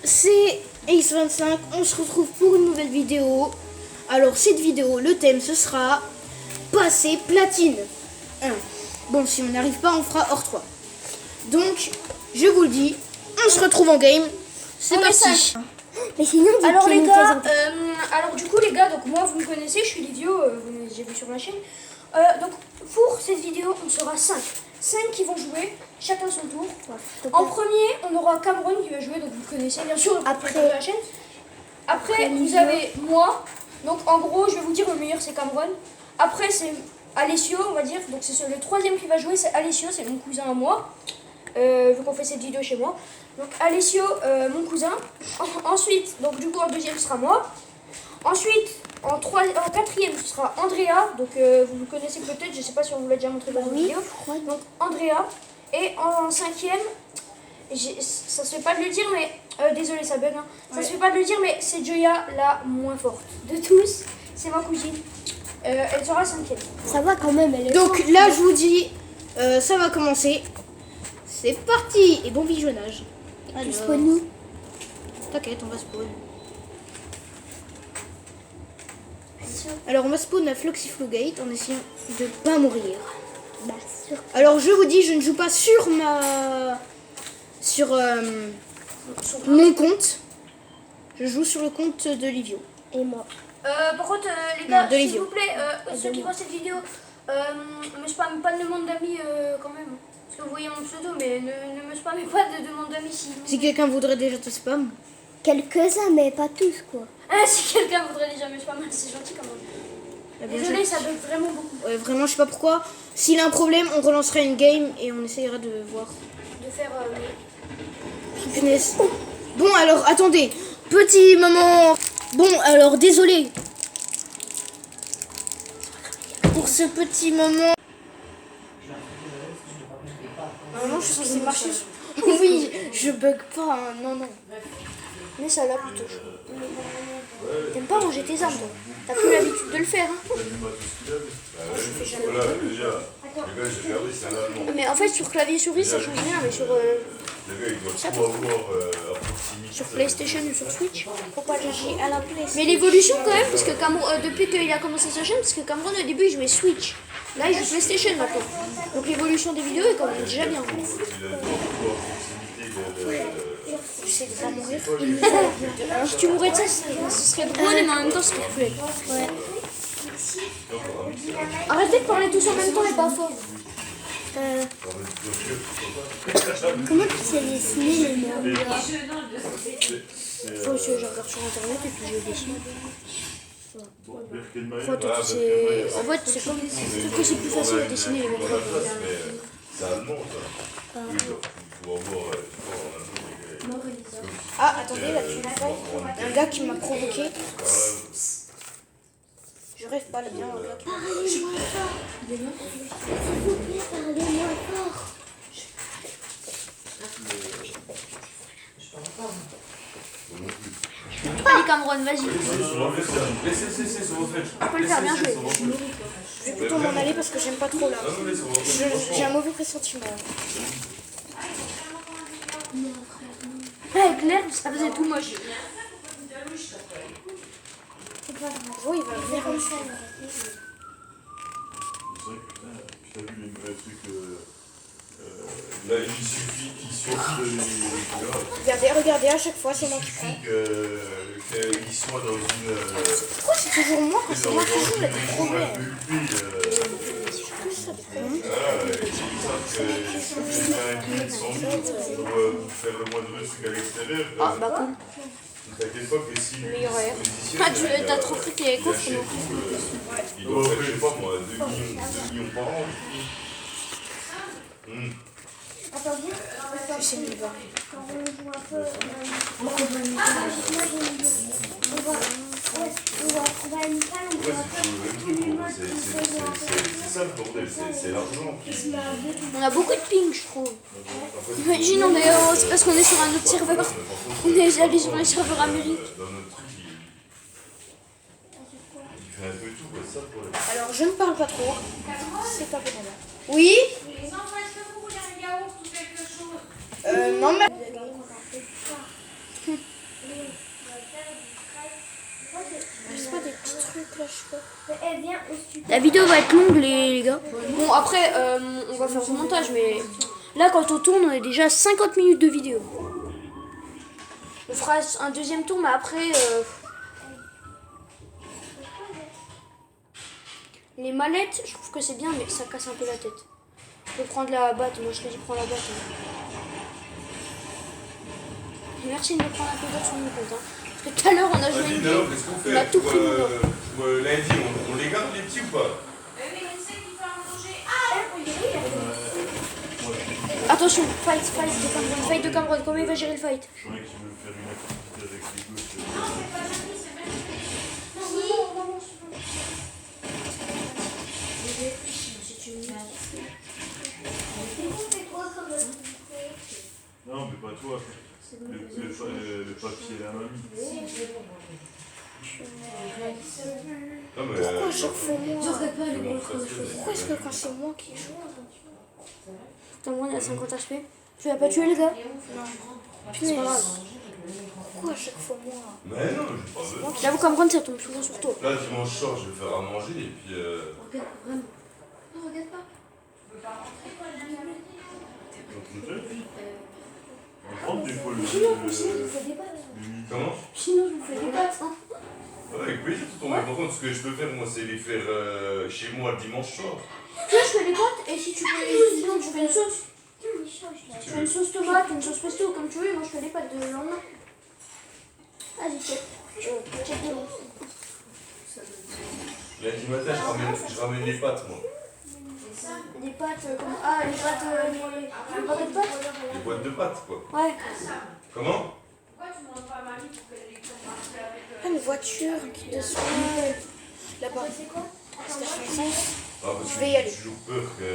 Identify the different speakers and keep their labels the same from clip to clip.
Speaker 1: C'est Ace25, on se retrouve pour une nouvelle vidéo. Alors cette vidéo, le thème ce sera passer platine 1. Bon, si on n'arrive pas, on fera hors 3. Donc, je vous le dis, on se retrouve en game. C'est parti.
Speaker 2: Mais sinon,
Speaker 3: alors les gars, alors du coup les gars, donc moi vous me connaissez, je suis Livio, vous m'avez vu sur ma chaîne. Donc pour cette vidéo, on sera 5 qui vont jouer, chacun son tour. Ouais, en premier, on aura Cameron qui va jouer, donc vous le connaissez bien sûr, après la chaîne. Après vous avez moi, donc en gros je vais vous dire le meilleur c'est Cameron. Après c'est Alessio, on va dire, donc c'est le troisième qui va jouer, c'est Alessio, c'est mon cousin à moi. Vu qu'on fait cette vidéo chez moi. Donc Alessio, mon cousin. Ensuite, donc du coup en deuxième ce sera moi. Ensuite, en quatrième ce sera Andrea. Donc vous le connaissez peut-être, je sais pas si on vous l'a déjà montré dans une vidéo. Donc Andrea. Et en cinquième, ça se fait pas de le dire, mais désolé ça bug. Hein. Ça se fait pas de le dire, mais c'est Joya la moins forte de tous. C'est ma cousine. Elle sera cinquième.
Speaker 2: Ça va quand même. Elle est
Speaker 1: donc là, je vous dis, ça va commencer. C'est parti. Et bon visionnage.
Speaker 2: Tu spawn nous.
Speaker 1: T'inquiète, on va spawn. Alors on va spawn à Floxiflugate en essayant de pas mourir.
Speaker 2: Bah, sûr.
Speaker 1: Alors je vous dis, je ne joue pas sur mon compte. Je joue sur le compte de Livio.
Speaker 2: Et moi.
Speaker 3: Par contre, les gars,
Speaker 1: de
Speaker 3: s'il
Speaker 1: Livio.
Speaker 3: vous plaît, ceux qui voient cette vidéo, ne me spammez pas de demande d'amis quand même. Parce que vous voyez mon pseudo, mais ne me spammez pas de demande d'amis
Speaker 1: Si quelqu'un voudrait déjà te spam.
Speaker 2: Quelques-uns, mais pas tous, quoi.
Speaker 3: Ah, si quelqu'un voudrait déjà me spammer, c'est gentil quand même. Désolé, ça bug vraiment beaucoup.
Speaker 1: Ouais, vraiment, je sais pas pourquoi. S'il a un problème, on relancera une game et on essayera de voir.
Speaker 3: De faire...
Speaker 1: Punaise. Bon, alors, attendez. Petit moment. Bon, alors, désolé. Pour ce petit moment. Normalement, je suis censée marcher sur... Oui, je bug pas, hein. Non.
Speaker 3: Mais ça là plutôt. T'aimes pas ranger tes armes, toi. T'as plus l'habitude de le faire, hein. Mais en fait, sur clavier souris, ça change rien, mais sur PlayStation ou sur Switch.
Speaker 2: Pourquoi j'ai à la place?
Speaker 3: Mais l'évolution quand même, parce que depuis qu'il a commencé sa chaîne, parce que Cameron au début il jouait Switch. Là il joue PlayStation maintenant. Donc l'évolution des vidéos est quand même déjà bien.
Speaker 1: J'essaie de pas mourir.
Speaker 3: Si tu mourrais de ça, ce serait drôle, mais en même temps ce serait cruel.
Speaker 2: Ouais.
Speaker 3: Arrêtez de parler tous en même temps et pas fort.
Speaker 2: Comment tu sais dessiner les noms?
Speaker 3: Faut que je regarde sur internet et puis je dessine. En fait, c'est comme. Je trouve que c'est plus facile à dessiner les mots.
Speaker 4: C'est allemand ça.
Speaker 1: Ah, attendez, là, tu me fais un gars qui m'a provoqué. Je rêve pas, là, bien, un gars qui m'a provoqué.
Speaker 2: S'il vous plaît, parlez-moi fort.
Speaker 3: Allez, Cameron, vas-y.
Speaker 4: Après
Speaker 3: le faire bien joué.
Speaker 1: Je vais plutôt m'en aller parce que j'aime pas trop là. J'ai un mauvais pressentiment.
Speaker 3: Ouais, Claire, ça faisait tout moche.
Speaker 1: Oh, il va venir comme ça.
Speaker 4: T'as vu les trucs. Là, il suffit qu'il sorte de.
Speaker 1: Regardez, à chaque fois, c'est moi qui
Speaker 4: Il
Speaker 1: prends.
Speaker 4: suffit qu'il soit dans une.
Speaker 1: Pourquoi c'est toujours moi quand c'est moi qui joue, là, des problèmes?
Speaker 4: Faire le moindre truc à l'extérieur.
Speaker 3: Ah, bah cool.
Speaker 4: T'inquiète pas que si.
Speaker 3: Ah, t'as trop cru qu'il y avait quoi, frérot?
Speaker 4: Il doit faire, je sais pas moi, 2 millions par an.
Speaker 1: Je sais même pas.
Speaker 2: Quand on joue un peu, on va trouver une salle,
Speaker 4: C'est ça le bordel, c'est l'argent.
Speaker 3: On a beaucoup de ping, je trouve. Imagine, c'est parce qu'on est sur un autre serveur. On est allé sur les serveurs américains.
Speaker 4: Il fait un peu tout, quoi, ça pour les.
Speaker 1: Alors, je ne parle pas trop. C'est pas pour moi. Oui. Non, mais...
Speaker 2: Elle vient au studio.
Speaker 3: La vidéo va être longue les gars. Bon après on va faire du montage mais là quand on tourne on est déjà à 50 minutes de vidéo. On fera un deuxième tour mais après les mallettes je trouve que c'est bien mais ça casse un peu la tête. Je peux prendre la batte, moi je te dis prends la batte. Hein. Merci de me prendre un peu d'heure sur mon compte. Hein. Parce que tout à l'heure on a joué
Speaker 4: Vas-y,
Speaker 3: une
Speaker 4: Nalo,
Speaker 3: game.
Speaker 4: qu'est-ce qu'on
Speaker 3: On a
Speaker 4: fait
Speaker 3: tout pris mon temps.
Speaker 4: pour lundi, on les garde les petits ou pas?
Speaker 3: Attention, fight de Cameroun, fight de Cameroun, comment il va gérer le fight?
Speaker 4: Je croyais qu'il veut faire une activité avec les gosses. Non, mais pas toi. Le papier et la mamie. Non, mais,
Speaker 1: Pourquoi chaque fois moi
Speaker 4: Pourquoi
Speaker 1: Pourquoi est-ce que quand c'est moi qui joue
Speaker 3: Cameroun a 50 HP. Tu l'as pas tué le gars? C'est pas grave.
Speaker 1: Pourquoi à chaque fois moi
Speaker 4: Mais non, je pas besoin.
Speaker 3: J'avoue Cameroun ça tombe souvent sur toi.
Speaker 4: Là, dimanche soir, je vais faire à manger et puis.
Speaker 2: Regarde, vraiment. Non, regarde pas.
Speaker 4: On prend des fois
Speaker 2: Sinon, je vous fais des pâtes.
Speaker 4: Comment?
Speaker 2: Sinon, je vous fais des pâtes. Hein.
Speaker 4: Ouais, avec plaisir, tout ton. Mais par contre, ce que je peux faire, moi, c'est les faire chez moi dimanche soir.
Speaker 3: Tu vois, je fais les pâtes et si tu veux, sinon tu fais une sauce.
Speaker 4: Si
Speaker 3: Tu
Speaker 4: tu
Speaker 3: fais une
Speaker 4: veux.
Speaker 3: sauce tomate, une sauce pesto, comme tu veux, moi je fais les pâtes de lendemain. Vas-y, check. Check de long.
Speaker 4: Lundi matin, je ramène les pâtes, moi.
Speaker 3: Des pâtes, comment? Ah, les pâtes, les paquets de pâtes?
Speaker 4: Les boîtes de pâtes, quoi.
Speaker 3: Ouais.
Speaker 4: Comment?
Speaker 1: Ah, une voiture qui descend là-bas. Station essence.
Speaker 4: Ah, parce
Speaker 1: Je
Speaker 4: que
Speaker 1: vais y
Speaker 4: j'ai
Speaker 1: aller.
Speaker 4: toujours peur que.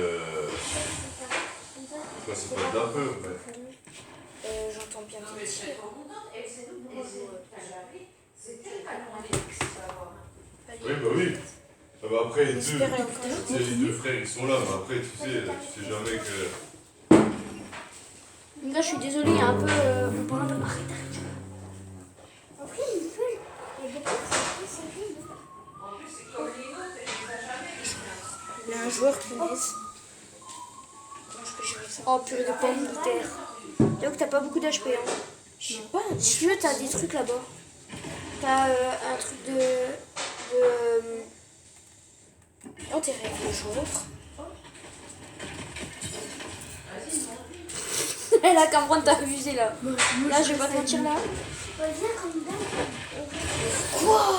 Speaker 4: Quoi, c'est pas de la peur, mais.
Speaker 1: J'entends bien des tirs.
Speaker 4: Oui, bah oui. Ah bah après,
Speaker 1: J'espère aller encore.
Speaker 4: les deux frères, ils sont là, mais après, tu sais jamais que.
Speaker 3: Là, je suis désolée, il y a un peu. On parle un peu. Arrête.
Speaker 2: Après, une feuille. Il y a des pâtes, c'est horrible.
Speaker 1: Il y a un joueur qui naisse. Comment je peux gérer ça?
Speaker 3: Oh, purée de pommes de terre. J'avoue que t'as pas beaucoup d'HP. Hein.
Speaker 1: Je sais pas.
Speaker 3: Si tu veux, t'as des trucs là-bas. T'as un truc de.
Speaker 1: Enterrer le joueur.
Speaker 3: Là, Cameroun, t'as abusé là. Là, je vais pas te mentir là.
Speaker 2: Ouais, viens comme dame.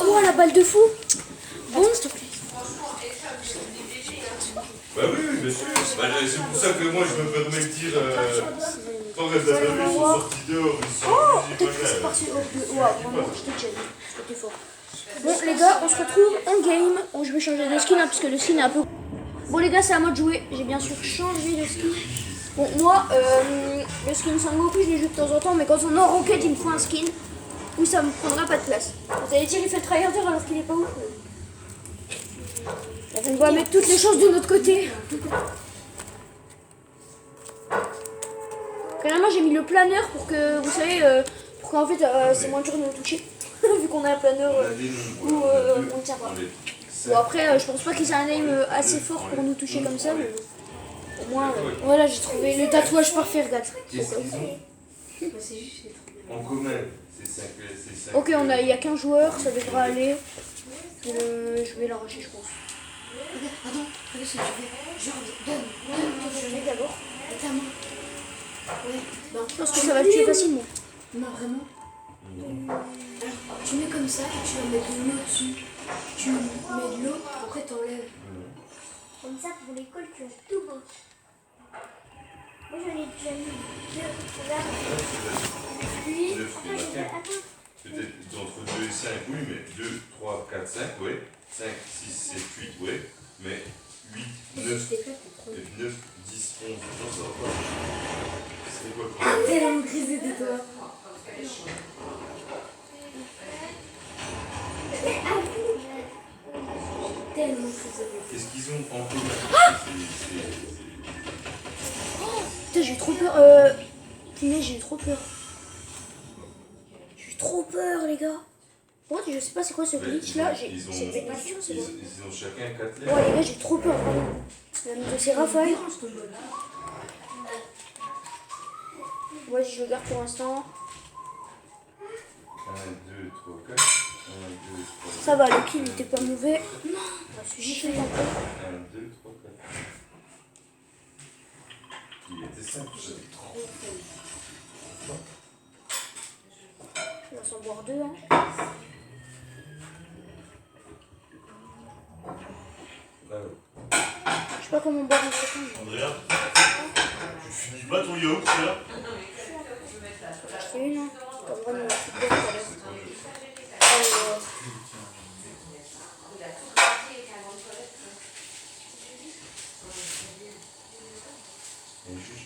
Speaker 3: Quoi, la balle de fou? Bon, s'il te plaît.
Speaker 4: Bah oui, oui, bien sûr. Bah, c'est pour ça que moi, je me permets de dire. Quand Red Dead ils sont sortis dehors, ils sont
Speaker 3: Oh,
Speaker 4: amusés,
Speaker 3: peut-être que
Speaker 4: machin.
Speaker 3: c'est parti. Waouh, vraiment, je te tiens. C'était fort. Bon, les gars, on se retrouve en game. Oh, je vais changer de skin hein, parce que le skin est un peu. Bon, les gars, c'est à moi de jouer. J'ai bien sûr changé de skin. Bon, moi, le skin Sangoku, je les joue de temps en temps, mais quand on est en roquette, il me faut un skin où ça me prendra pas de place. Vous allez dire, il fait le tryharder alors qu'il est pas ouf. On va mettre toutes les choses de notre côté. Finalement, j'ai mis le planeur pour que, vous savez, pour qu'en fait, c'est moins dur de nous toucher. Vu qu'on a un planeur où on ne tient pas. Bon, après, je pense pas qu'ils aient un aim assez fort pour nous toucher comme ça, mais au moins.
Speaker 1: Voilà, j'ai trouvé le tatouage parfait, regarde.
Speaker 4: Qu'est-ce qu'ils ont en commun? C'est 5.
Speaker 3: Ok, il y a qu'un joueur, ça devra aller. Je vais l'arracher, je pense.
Speaker 2: Attends, regarde ce que tu fais. Genre, donne.
Speaker 3: Je vais d'abord.
Speaker 2: Ta main. Ouais, non.
Speaker 3: Je pense que ça va le tuer facilement.
Speaker 2: Non, vraiment. Alors, tu mets comme ça et tu vas mettre de l'eau dessus. Tu mets de l'eau, après t'enlèves. Comme ça, pour l'école, tu as tout beau. Moi, j'en ai déjà mis deux. Regarde. Puis, après, j'ai fait. Attends.
Speaker 4: Peut-être entre 2 et 5, oui, mais 2, 3, 4, 5, oui. 5, 6, 7, 8, oui. Mais 8, 9, et puis 9, 10, 11, non, ça va pas. C'est quoi le problème?
Speaker 2: Tellement grisé de toi. Tellement grisé.
Speaker 4: Qu'est-ce qu'ils ont en commun?
Speaker 3: Putain, j'ai trop peur. Punaise, j'ai trop peur. J'ai trop peur, les gars. Moi, je sais pas c'est quoi ce glitch là. C'est pas sûr, c'est bon.
Speaker 4: Ils ont chacun 4
Speaker 3: Ouais,
Speaker 4: lettres.
Speaker 3: les gars, j'ai trop peur, vraiment. C'est Raphaël. Moi, je le garde pour l'instant.
Speaker 4: 1, 2, 3, 4. 1, 2, 3, 4.
Speaker 3: Ça va, le kill était pas mauvais. J'ai fait un peu.
Speaker 4: 1, 2, 3, 4. Il était simple.
Speaker 3: On va s'en boire 2. Hein. Je sais pas comment boire un second.
Speaker 5: Andrea, tu finis pas ton yaourt là?
Speaker 3: C'est une, hein. Pas vraiment, c'est bien, ça reste.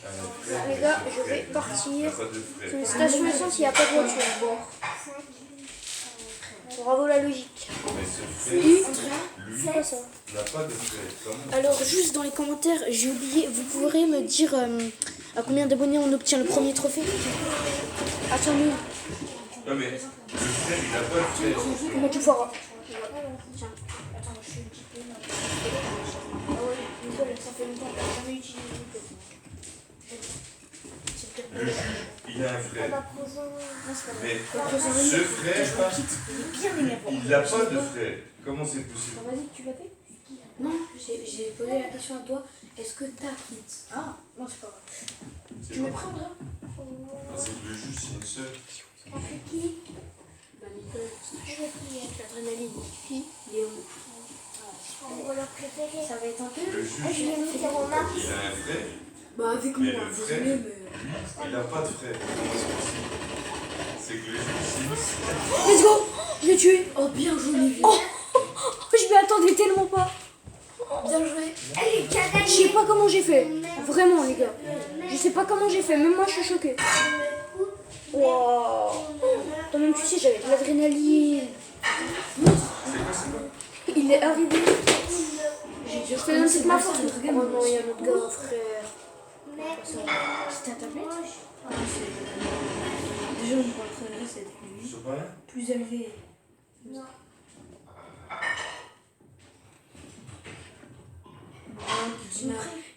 Speaker 3: Alors, les gars, je vais partir. C'est une station essence, il n'y a pas de voiture. Bravo la logique.
Speaker 4: Mais ce frère,
Speaker 3: Lui,
Speaker 4: lui,
Speaker 3: c'est quoi ça?
Speaker 4: n'a pas de frère. Comment?
Speaker 1: Alors, juste dans les commentaires, j'ai oublié, vous pourrez me dire à combien d'abonnés on obtient le premier trophée? Attends, nous.
Speaker 4: Non mais le frère, il n'a pas de frère.
Speaker 3: Comment tu feras? Tiens, attends, je suis un petit peu. Ah ouais, Nicole, ça fait longtemps qu'elle n'a jamais utilisé Nicole.
Speaker 4: Le juge, il a un frère. Mais
Speaker 3: Ce
Speaker 4: ce frère, il n'a pas de frère. Comment c'est possible?
Speaker 2: Vas-y, tu l'as fait? Non, j'ai posé la question à toi. Est-ce que t'as Kit?
Speaker 3: Ah, non, c'est pas grave.
Speaker 4: C'est
Speaker 2: Tu me
Speaker 4: bon.
Speaker 2: prends, là?
Speaker 4: C'est que le juge, c'est une sœur.
Speaker 2: T'as fait qui? Bah, Nicole. L'adrénaline. Qui? Léo.
Speaker 6: Mon voleur préféré.
Speaker 2: Ça va être un peu.
Speaker 4: Le juge,
Speaker 6: Je l'ai mis sur mon map.
Speaker 4: il a un frère.
Speaker 2: Bah, avec
Speaker 4: Mais
Speaker 2: moi,
Speaker 4: le
Speaker 2: vous
Speaker 4: frère,
Speaker 2: savez,
Speaker 4: lui, il n'a pas de frère. Comment c'est possible? C'est que le juge,
Speaker 3: Let's go! Je l'ai tué!
Speaker 2: Oh, bien joué.
Speaker 3: Oh! Je m'y attendais tellement pas!
Speaker 2: Bien joué.
Speaker 6: Allez, qui a
Speaker 3: Je
Speaker 6: gagné?
Speaker 3: sais pas comment j'ai fait. Vraiment, les gars. Je sais pas comment j'ai fait. Même moi, je suis choquée. Waouh! Toi-même, tu sais, j'avais de l'adrénaline. Il est arrivé. Je te donne cette ma faute. Oh non, il y a notre gars, frère.
Speaker 2: C'était à ta tablette? Déjà, on pourrait traîner cette
Speaker 4: je sais pas.
Speaker 2: plus élevé.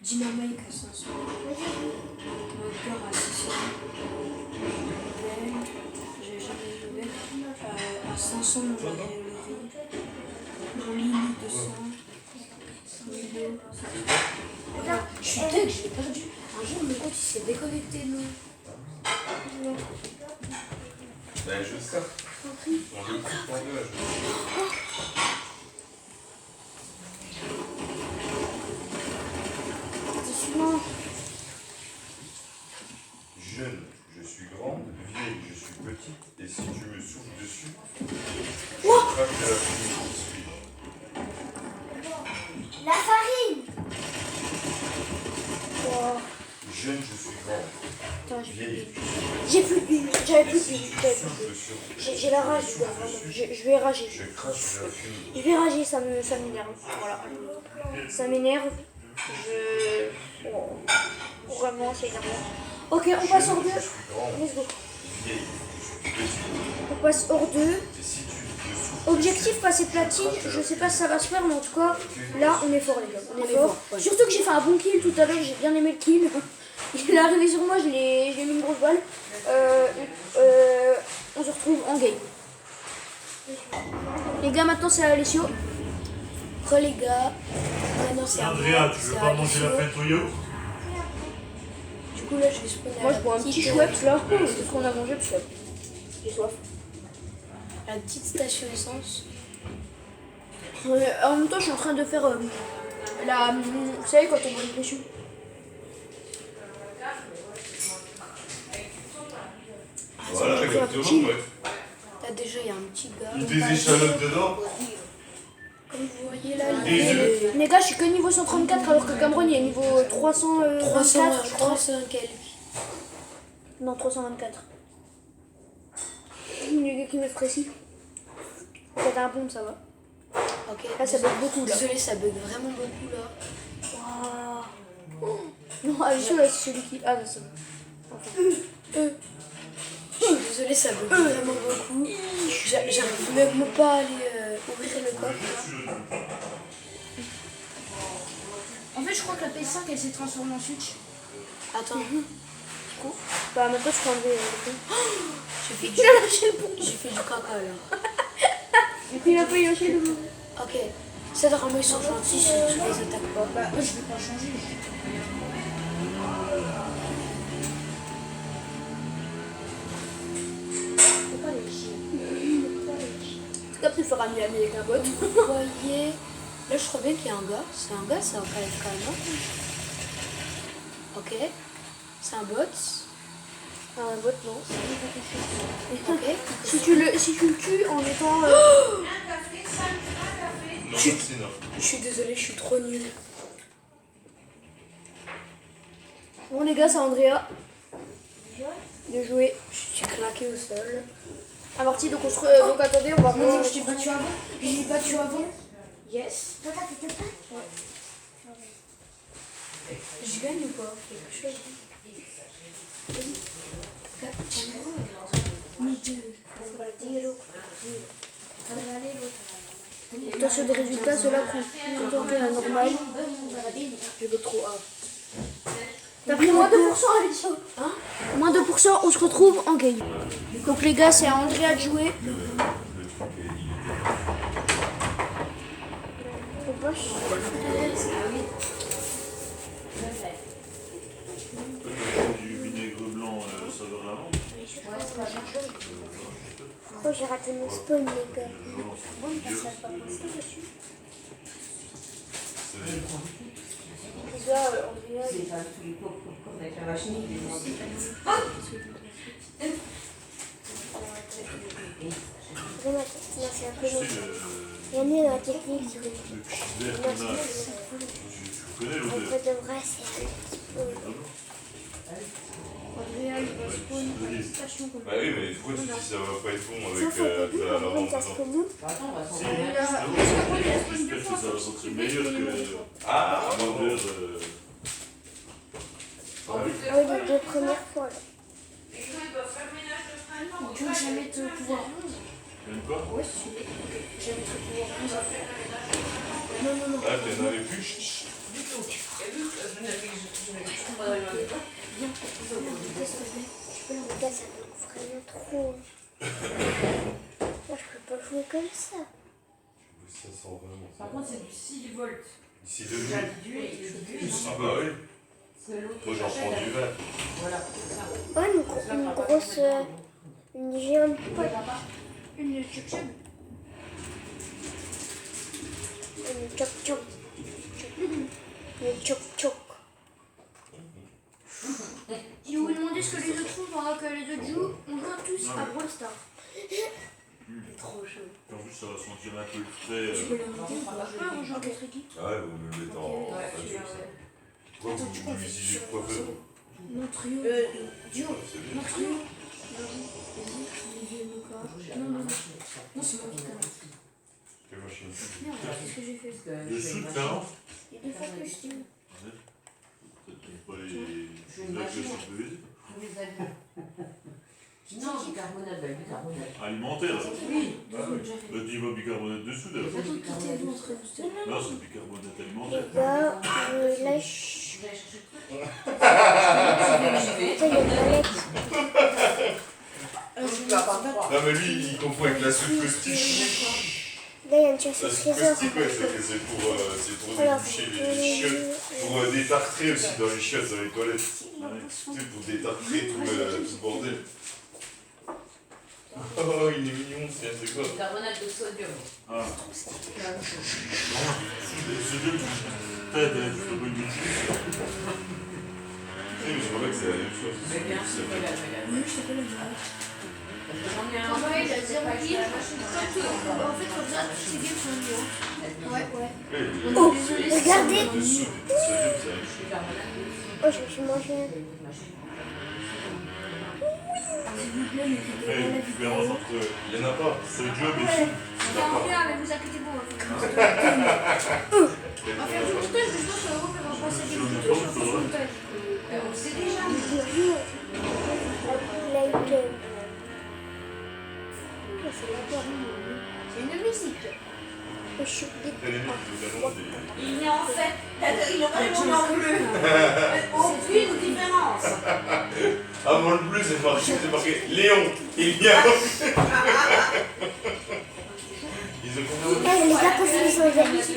Speaker 2: Dynamite à 500. Notre cœur à 600. Belle. J'ai jamais joué. À 500, on va gagner le riz. Mon limite 200. Milo. Je suis deg, je l'ai perdu. Un jour, mon compte il s'est déconnecté de nous.
Speaker 4: Ben, je sais. On le coupe en deux, Jeune, je suis grande, vieille, je suis petite, et si tu me souffles dessus, je crache de la fumée qui suit.
Speaker 6: La farine.
Speaker 3: Wow.
Speaker 4: Jeune, je suis grande,
Speaker 3: Attends,
Speaker 4: vieille,
Speaker 3: j'ai plus d'huile. J'avais
Speaker 4: et
Speaker 3: plus
Speaker 4: si
Speaker 3: d'huile.
Speaker 4: tu souffles sur,
Speaker 3: J'ai la rage,
Speaker 4: tu
Speaker 3: les
Speaker 4: me
Speaker 3: gars,
Speaker 4: souffles
Speaker 3: vraiment.
Speaker 4: dessus,
Speaker 3: Je vais rager.
Speaker 4: je crache de la fumée.
Speaker 3: Je vais rager, ça m'énerve. Voilà. Ça m'énerve. Oh. Vraiment, c'est énervant. Ok, on passe hors 2.
Speaker 4: Je suis grande,
Speaker 3: Let's go.
Speaker 4: vieille, je suis petite,
Speaker 3: On passe hors 2.
Speaker 4: et si tu me souffles
Speaker 3: Objectif passer platine. Je sais pas si ça va se faire, mais en tout cas, là, on est fort, les gars. On est fort. Surtout que j'ai fait un bon kill tout à l'heure. J'ai bien aimé le kill. Il est arrivé sur moi, je l'ai mis une grosse balle. On se retrouve en game. Les gars, maintenant c'est à Alessio. Re les gars. Maintenant c'est à
Speaker 5: Andrea, tu
Speaker 3: c'est
Speaker 5: veux
Speaker 3: à
Speaker 5: pas manger la
Speaker 3: Alessio.
Speaker 5: fin de ton yaourt?
Speaker 3: Du coup là je vais spawner. Moi je bois un petit Schweppes là. C'est ce qu'on a mangé parce que j'ai soif.
Speaker 2: La petite station essence.
Speaker 3: En même temps je suis en train de faire la. Vous savez quand on boit une pression.
Speaker 4: Voilà,
Speaker 3: ça va faire un
Speaker 4: exactement,
Speaker 3: petit-
Speaker 4: ouais.
Speaker 2: Là, déjà, il y a un petit gars.
Speaker 4: Des échalotes dedans.
Speaker 2: Comme vous voyez là,
Speaker 4: Des
Speaker 2: il
Speaker 4: œufs.
Speaker 2: est
Speaker 3: Les gars, je suis que niveau 134 alors que Cameroun il est niveau 324 je crois.
Speaker 2: 300 quelques.
Speaker 3: Non, 324. Il y a quelqu'un qui me précis. Peut-être un pompe, ça va.
Speaker 2: Ok.
Speaker 3: Là, ça bug beaucoup là.
Speaker 2: Désolé, ça bug vraiment beaucoup là.
Speaker 3: Waouh. Non, Alessio là, c'est celui qui. Ah, non, c'est bon. Enfin.
Speaker 2: Je suis désolée, ça bug vraiment beaucoup. J'arrive
Speaker 3: pouvez me pas aller ouvrir le coffre?
Speaker 1: En fait, je crois que la PS5 elle s'est transformée en Switch.
Speaker 3: Attends. Bah maintenant je peux enlever le J'ai fait du caca là.
Speaker 1: Il a failli lâcher le mot.
Speaker 3: Ok. Ça normalement ils sont gentils si tu les attaques pas.
Speaker 1: Bah, je vais pas changer.
Speaker 3: Faut pas les chier. En tout cas tu feras mieux avec un bot. Vous voyez. Là je crois bien qu'il y a un gars. C'est un gars, ça va pas être calme. Ok. C'est un bot. Un bot non. Ok.
Speaker 1: Si tu le tues en étant.
Speaker 4: Non, merci, non.
Speaker 3: Je suis désolée, je suis trop nulle.
Speaker 1: Bon les gars, c'est Andrea.
Speaker 3: Bien joué. Je suis claquée au sol.
Speaker 1: Amorti, donc donc attendez, on va
Speaker 2: Non,
Speaker 1: prendre.
Speaker 2: je t'ai pas tué avant. Je l'ai pas tué avant.
Speaker 1: Yes.
Speaker 6: Toi, t'étais pas?
Speaker 3: Je gagne ou pas? Quelque chose.
Speaker 1: Attention des résultats, ceux-là quand on fait la normale.
Speaker 3: Je veux trop A.
Speaker 1: T'as pris moins 2% avec ça.
Speaker 3: Hein?
Speaker 1: Moins 2%, on se retrouve en game. Donc les gars, c'est à Andrea de jouer.
Speaker 4: Le truc,
Speaker 5: Du vinaigre blanc, saveur lavande.
Speaker 6: Oh, j'ai raté mon spawn, les gars.
Speaker 1: Les gars, Andrea,
Speaker 7: C'est pas tous les cours avec la machine, il est demandé.
Speaker 6: Vraiment, c'est un peu long.
Speaker 5: C'est
Speaker 6: Il y a mieux dans la technique, c'est
Speaker 5: le petit verre qu'on a. Tu connais
Speaker 6: un
Speaker 5: l'odeur.
Speaker 6: peu de vrai, c'est un petit peu.
Speaker 1: Andrea, il va spawn. Station qu'on
Speaker 4: Bah oui, mais pourquoi tu dis ça va pas être bon avec
Speaker 6: Sauf au début,
Speaker 4: de la
Speaker 6: par
Speaker 4: lavande
Speaker 6: contre, ça se
Speaker 4: dedans?
Speaker 6: fait nous.
Speaker 7: Attends, on va s'en
Speaker 5: Si.
Speaker 7: aller.
Speaker 5: J'espère que ça va sentir meilleur que
Speaker 4: Ah,
Speaker 5: l'odeur.
Speaker 6: Ah oui, les deux premières fois, là.
Speaker 1: Tu veux jamais te pouvoir 11?
Speaker 5: Même pas.
Speaker 1: Ouais, si tu veux. Jamais te pouvoir 11 à faire.
Speaker 4: Ah, t'en avais plus? Chut.
Speaker 6: Les gars, ça me coûte vraiment trop. Moi, je peux pas jouer comme ça.
Speaker 4: Ça sent vraiment.
Speaker 7: Par contre, c'est du 6 volts.
Speaker 4: Ici de
Speaker 7: Déjà
Speaker 4: l'huile.
Speaker 7: dilué et le dilué.
Speaker 4: Ah bah oui.
Speaker 7: Parce que l'autre,
Speaker 4: Moi j'en prends du vin.
Speaker 7: Voilà, c'est ça.
Speaker 6: Ouais, une grosse. Une géante pote.
Speaker 1: Une chup-chup.
Speaker 6: Une choc-choc. Une choc-choc.
Speaker 1: Si vous vous demandez ce que les autres font pendant que les autres jouent, on joue tous à Brawl Stars.
Speaker 3: Trop chaud.
Speaker 5: En plus, ça va sentir un peu le frais.
Speaker 1: Ah, on joue avec Ricky.
Speaker 4: Ah ouais, vous me le mettez en.
Speaker 7: Ouais,
Speaker 4: radio,
Speaker 7: celui-là,
Speaker 4: ça.
Speaker 7: ouais.
Speaker 4: Pourquoi vous utilisez le coiffeur?
Speaker 1: Non, trio. Duo.
Speaker 4: C'est bien.
Speaker 1: Non, trio. Olivier Luca. Non, non, non. Non, c'est moi qui commence.
Speaker 4: Quelle machine?
Speaker 1: Merde, qu'est-ce que j'ai fait?
Speaker 5: Dessous de 40.
Speaker 1: Il y a 2 fois plus, Steve.
Speaker 5: Ça te donne pas les agressions de bébé.
Speaker 7: Non, bicarbonate, bah, bicarbonate.
Speaker 5: Alimentaire.
Speaker 7: Oui,
Speaker 5: Bah, dis-moi bicarbonate de soude.
Speaker 1: Attends, quittez-vous entre vous, s'il te plaît.
Speaker 5: Non, c'est bicarbonate
Speaker 6: Les
Speaker 5: alimentaire.
Speaker 6: gars, je lâche.
Speaker 7: je vais aller chercher le truc.
Speaker 6: Ça, il y a une palette.
Speaker 7: Tu vas pas me croire.
Speaker 4: Non, mais lui il confond avec la soupe caustique.
Speaker 6: Là, il y a une chasse
Speaker 4: La
Speaker 6: au
Speaker 4: soupe
Speaker 6: trésor.
Speaker 4: caustique, ouais, c'est pour
Speaker 6: Alors,
Speaker 4: déboucher les chiottes. Pour détartrer aussi dans les chiottes dans les toilettes. Tu sais, pour détartrer tout le bordel. Oh, il est mignon, c'est quoi?
Speaker 7: Bicarbonate de sodium.
Speaker 5: Ah. C'est bien que tu t'aides, tu fais pas une bêtise.
Speaker 4: Mais je crois que c'est la même chose.
Speaker 7: Regarde, je regarde.
Speaker 1: Oui, je t'appelle le
Speaker 7: J'en ai un.
Speaker 1: En vrai, il a 0 kill. En fait, comme ça, toutes ces games sont nuls. Ouais, ouais.
Speaker 6: Oh,
Speaker 1: Désolé,
Speaker 6: regardez.
Speaker 4: Dessous, c'est la même chose.
Speaker 7: Bicarbonate de sodium.
Speaker 6: Oh, je me suis mangé.
Speaker 1: s'il vous plaît, mettez
Speaker 5: Mais
Speaker 1: la
Speaker 5: la différence
Speaker 1: vidéo.
Speaker 5: entre
Speaker 4: Il y en a pas.
Speaker 5: sodium et
Speaker 1: Ouais,
Speaker 5: soude.
Speaker 1: on va en faire, mais vous inquiétez pas, on va faire du montage. On va faire du montage, mais je pense qu'on va passer des vidéos sur ce montage.
Speaker 7: On le sait déjà.
Speaker 6: Like. c'est là-bas.
Speaker 1: C'est une musique.
Speaker 6: Je suis
Speaker 4: Après, les mecs, totalement des.
Speaker 7: Il y a en fait, il aurait répondu en bleu. Aucune différence.
Speaker 4: Avant le bleu, c'est marqué Léon. Il y a. Ils ont compris.
Speaker 6: Eh, les gars, quand ils sont
Speaker 7: L'appellation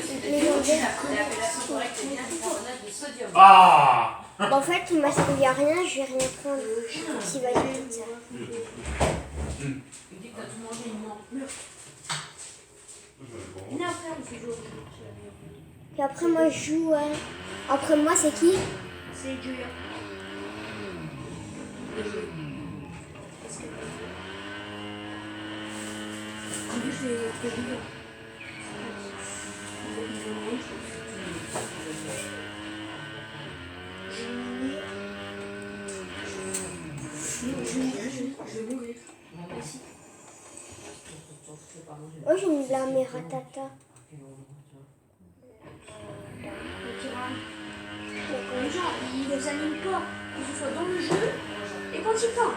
Speaker 7: correcte, c'est bien bicarbonate de sodium.
Speaker 5: Ah!
Speaker 6: En fait, il m'a servi à rien, je vais rien prendre. S'il va y avoir ça.
Speaker 7: Il dit que t'as tout mangé, il ment.
Speaker 3: Viens après, on fait jouer.
Speaker 6: Et après, moi, je joue. Après moi, c'est qui?
Speaker 3: C'est Julia.
Speaker 2: Je vais mourir.
Speaker 6: Moi, j'ai mis la mératata.
Speaker 3: Les gens, ils les animent pas, que ce soit dans le jeu et quand ils parlent.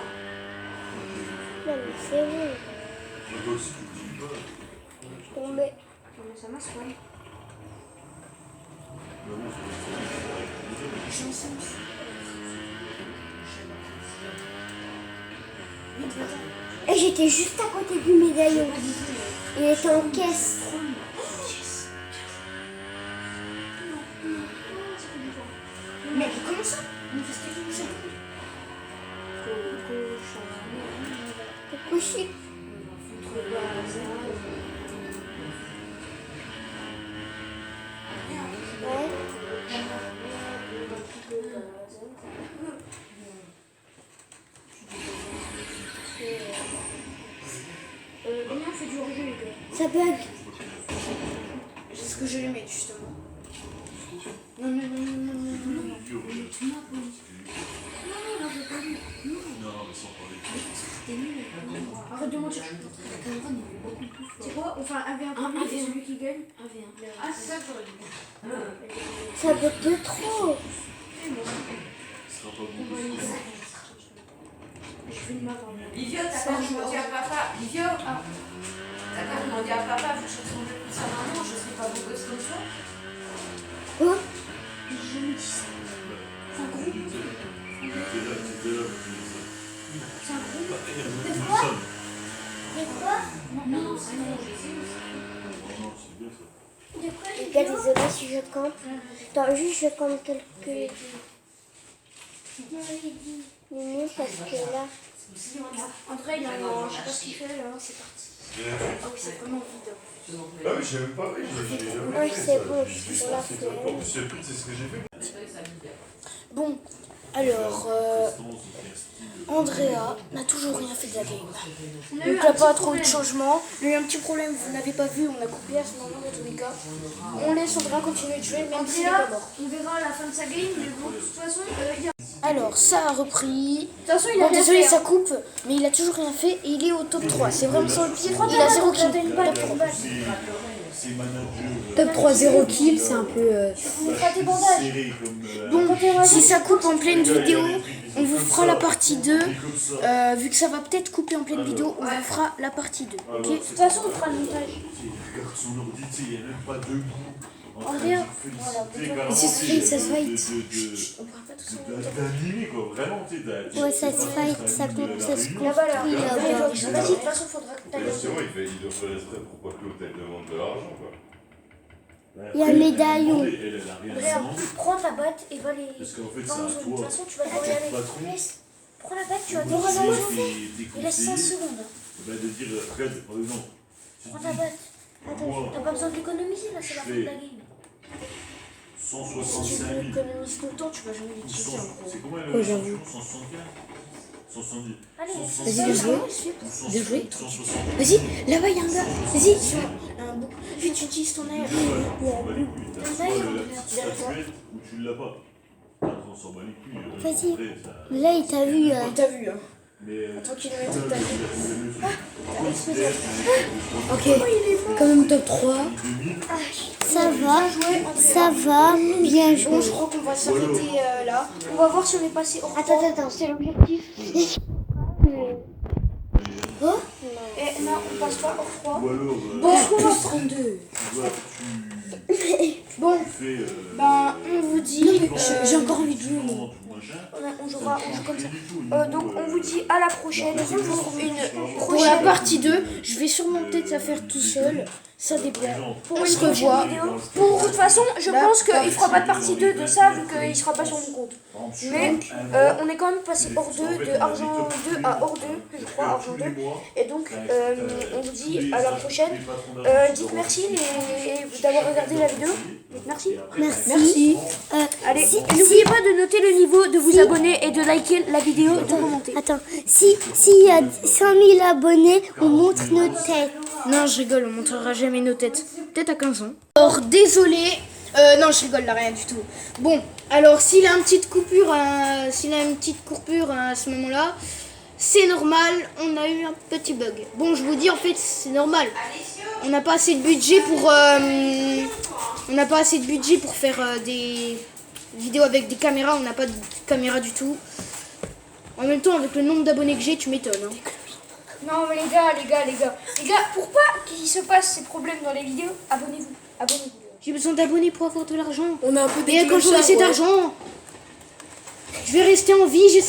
Speaker 6: Non, mais c'est bon.
Speaker 4: Mais toi aussi, tu dis pas.
Speaker 6: Je suis tombée.
Speaker 3: Non, mais ça masse pas.
Speaker 6: Et j'étais juste à côté du médaillon. Il était en caisse.
Speaker 1: Mais comment ça? On fait ce qu'il faut.
Speaker 6: C'est couché. Ouais.
Speaker 3: Combien on fait du hors-jeu, les gars?
Speaker 6: Ça bug.
Speaker 1: C'est ce que je vais mettre justement. Non, non, non, non, non, non, non, non.
Speaker 5: Non, mais sans parler.
Speaker 3: Arrête de mentir. C'est quoi? On fait un 1v1 premier et celui qui gagne? 1v1.
Speaker 7: Ah, c'est ça que j'aurais dit.
Speaker 6: Ça bug de trop.
Speaker 5: Ce sera pas bon.
Speaker 3: Je fais une map en vrai.
Speaker 7: Livio, t'as quand même demandé à papa. Livio, t'as quand même demandé à papa, vu que je ressemblais plus à maman, je serais pas beau gosse comme toi.
Speaker 6: Quoi?
Speaker 3: Je me dis ça. C'est un groupe.
Speaker 5: T'étais là,
Speaker 3: C'est un groupe.
Speaker 5: nous sommes.
Speaker 6: De quoi?
Speaker 3: Non, c'est non, je sais.
Speaker 5: Non, c'est bien ça.
Speaker 6: De quoi? Les gars, désolé si je campe. Attends, juste je campe quelques minutes parce que là.
Speaker 3: André, il a un. Je sais pas ce qu'il fait là. C'est parti. Ah oui, c'est vraiment vide.
Speaker 4: Ah oui, je savais même pas. Oui, j'ai
Speaker 6: Ouais, c'est bon, je suis sur la
Speaker 4: En
Speaker 6: flemme.
Speaker 4: plus, je sais plus, c'est ce que j'ai fait.
Speaker 1: Bon, alors, Andrea n'a toujours rien fait de la game. Donc il n'y a pas trop eu de changement. Il y a eu un petit problème, vous n'avez pas vu, on a coupé à ce moment dans tous les cas. On laisse Andrea continuer de jouer même s'il n'est pas mort.
Speaker 3: On verra à la fin de sa game, mais bon, de toute façon, il y a.
Speaker 1: Alors, ça a repris.
Speaker 3: De toute façon, il a
Speaker 1: Bon,
Speaker 3: rien
Speaker 1: désolé,
Speaker 3: fait,
Speaker 1: ça
Speaker 3: hein.
Speaker 1: coupe, mais il a toujours rien fait et il est au top 3. C'est vraiment ça le pire. Il a 0 kill.
Speaker 5: C'est manager.
Speaker 2: Top 3, 0 kill, c'est un peu.
Speaker 3: On fera tes bandages.
Speaker 5: Serré comme.
Speaker 1: Bon, si ça coupe en pleine vidéo, on vous fera la partie 2. Vu que ça va peut-être couper en pleine vidéo, on vous fera la partie 2. Ok?
Speaker 3: De toute façon, on fera le montage.
Speaker 5: Regarde son ordi, tu sais, il n'y a même pas deux bouts.
Speaker 3: Andrea,
Speaker 6: Et ça se fight, ça se fight.
Speaker 3: on parle pas tout ça.
Speaker 5: D'animer quoi, vraiment, tu sais.
Speaker 6: Ouais, ça se fight, ça se construit
Speaker 3: Là-bas, là.
Speaker 6: là-bas.
Speaker 3: Vas-y, de toute façon, faudra que
Speaker 4: Et
Speaker 3: t'ailles.
Speaker 4: justement, il doit faire exprès pour pas que l'autre elle demande de l'argent, quoi.
Speaker 6: Il y a un médaillon.
Speaker 5: Elle a rien
Speaker 3: Regarde,
Speaker 5: demandé.
Speaker 3: prends ta batte et va les.
Speaker 5: Parce qu'en fait,
Speaker 3: Dans
Speaker 5: c'est
Speaker 3: le
Speaker 5: à
Speaker 3: jeu. De
Speaker 5: toi.
Speaker 3: toute façon, tu vas devoir y aller.
Speaker 5: Patron.
Speaker 3: Laisse. Prends la batte, tu vas
Speaker 5: de
Speaker 3: devoir aller. Il reste 5
Speaker 5: conseiller,
Speaker 3: secondes.
Speaker 5: bah, de dire, regarde, par exemple, tu
Speaker 3: Prends
Speaker 5: dis,
Speaker 3: ta batte. Attends,
Speaker 5: moi,
Speaker 3: t'as pas besoin d'économiser là, c'est la fin de la game. Si
Speaker 5: 165
Speaker 3: tu
Speaker 5: 000.
Speaker 3: économises tout le temps, tu vas jamais l'utiliser en gros.
Speaker 5: C'est combien
Speaker 2: Oh,
Speaker 5: le
Speaker 2: j'avoue.
Speaker 5: 175 170
Speaker 3: Allez,
Speaker 2: Vas-y, bien joué. Bien joué.
Speaker 5: 160
Speaker 1: Vas-y, là-bas, il y a un gars. Vas-y, sur un bouc. Vite, tu utilises ton air.
Speaker 5: on bat les couilles. T'as soit
Speaker 3: D'ailleurs,
Speaker 5: la statuette ou tu l'as pas. On s'en bat les couilles.
Speaker 6: Vas-y.
Speaker 5: Après, ça-
Speaker 6: Là, il t'a vu.
Speaker 1: T'as vu, hein?
Speaker 5: Mais.
Speaker 1: Attends qu'il mette toute ta vie.
Speaker 2: Ok, quand même top 3.
Speaker 6: Ça va, bien
Speaker 1: Bon,
Speaker 6: joué.
Speaker 1: je crois qu'on va s'arrêter là.
Speaker 3: on va voir si on est passé hors
Speaker 6: Attends, c'est l'objectif.
Speaker 3: Et non, on passe pas hors 3.
Speaker 5: Ou alors,
Speaker 1: Bon,
Speaker 3: Plus 32.
Speaker 5: tu vois,
Speaker 1: bon,
Speaker 5: tu fais.
Speaker 1: ben, on vous dit.
Speaker 3: J'ai encore envie de jouer.
Speaker 5: On
Speaker 3: On joue comme ça. Donc on vous dit à la prochaine pour une
Speaker 1: Pour la
Speaker 3: prochaine
Speaker 1: partie 2, je vais sûrement peut-être la faire tout seul. Ça dépend.
Speaker 3: pour
Speaker 1: On
Speaker 3: une
Speaker 1: se
Speaker 3: prochaine
Speaker 1: revoit.
Speaker 3: vidéo. Pour toute façon, je pense qu'il fera pas de partie 2 de ça vu qu'il sera pas sur mon compte. Mais on est quand même passé hors 2 de argent 2 à hors 2, je crois argent 2. Et donc on vous dit à la prochaine. Dites merci d'avoir regardé la vidéo. Dites merci.
Speaker 6: Merci.
Speaker 3: Allez, et n'oubliez pas de noter le niveau, de vous abonner et de liker la vidéo, de commenter.
Speaker 6: Attends, s'il y a 100 000 abonnés, on montre nos têtes.
Speaker 1: Non, je rigole, on montrera jamais nos têtes. Peut-être à 15 ans. Alors, désolé. Non, je rigole, là, rien du tout. Bon, alors, s'il a une petite coupure, à ce moment-là, c'est normal, on a eu un petit bug. Bon, je vous dis, en fait, c'est normal. On n'a pas assez de budget pour faire des vidéos avec des caméras. On n'a pas de caméra du tout. En même temps, avec le nombre d'abonnés que j'ai, tu m'étonnes. Hein.
Speaker 3: Non mais les gars, pour pas qu'il se passe ces problèmes dans les vidéos, abonnez-vous.
Speaker 1: J'ai besoin d'abonnés pour avoir de l'argent.
Speaker 2: On a un peu
Speaker 1: Et quand j'aurai cet argent, je vais rester en vie.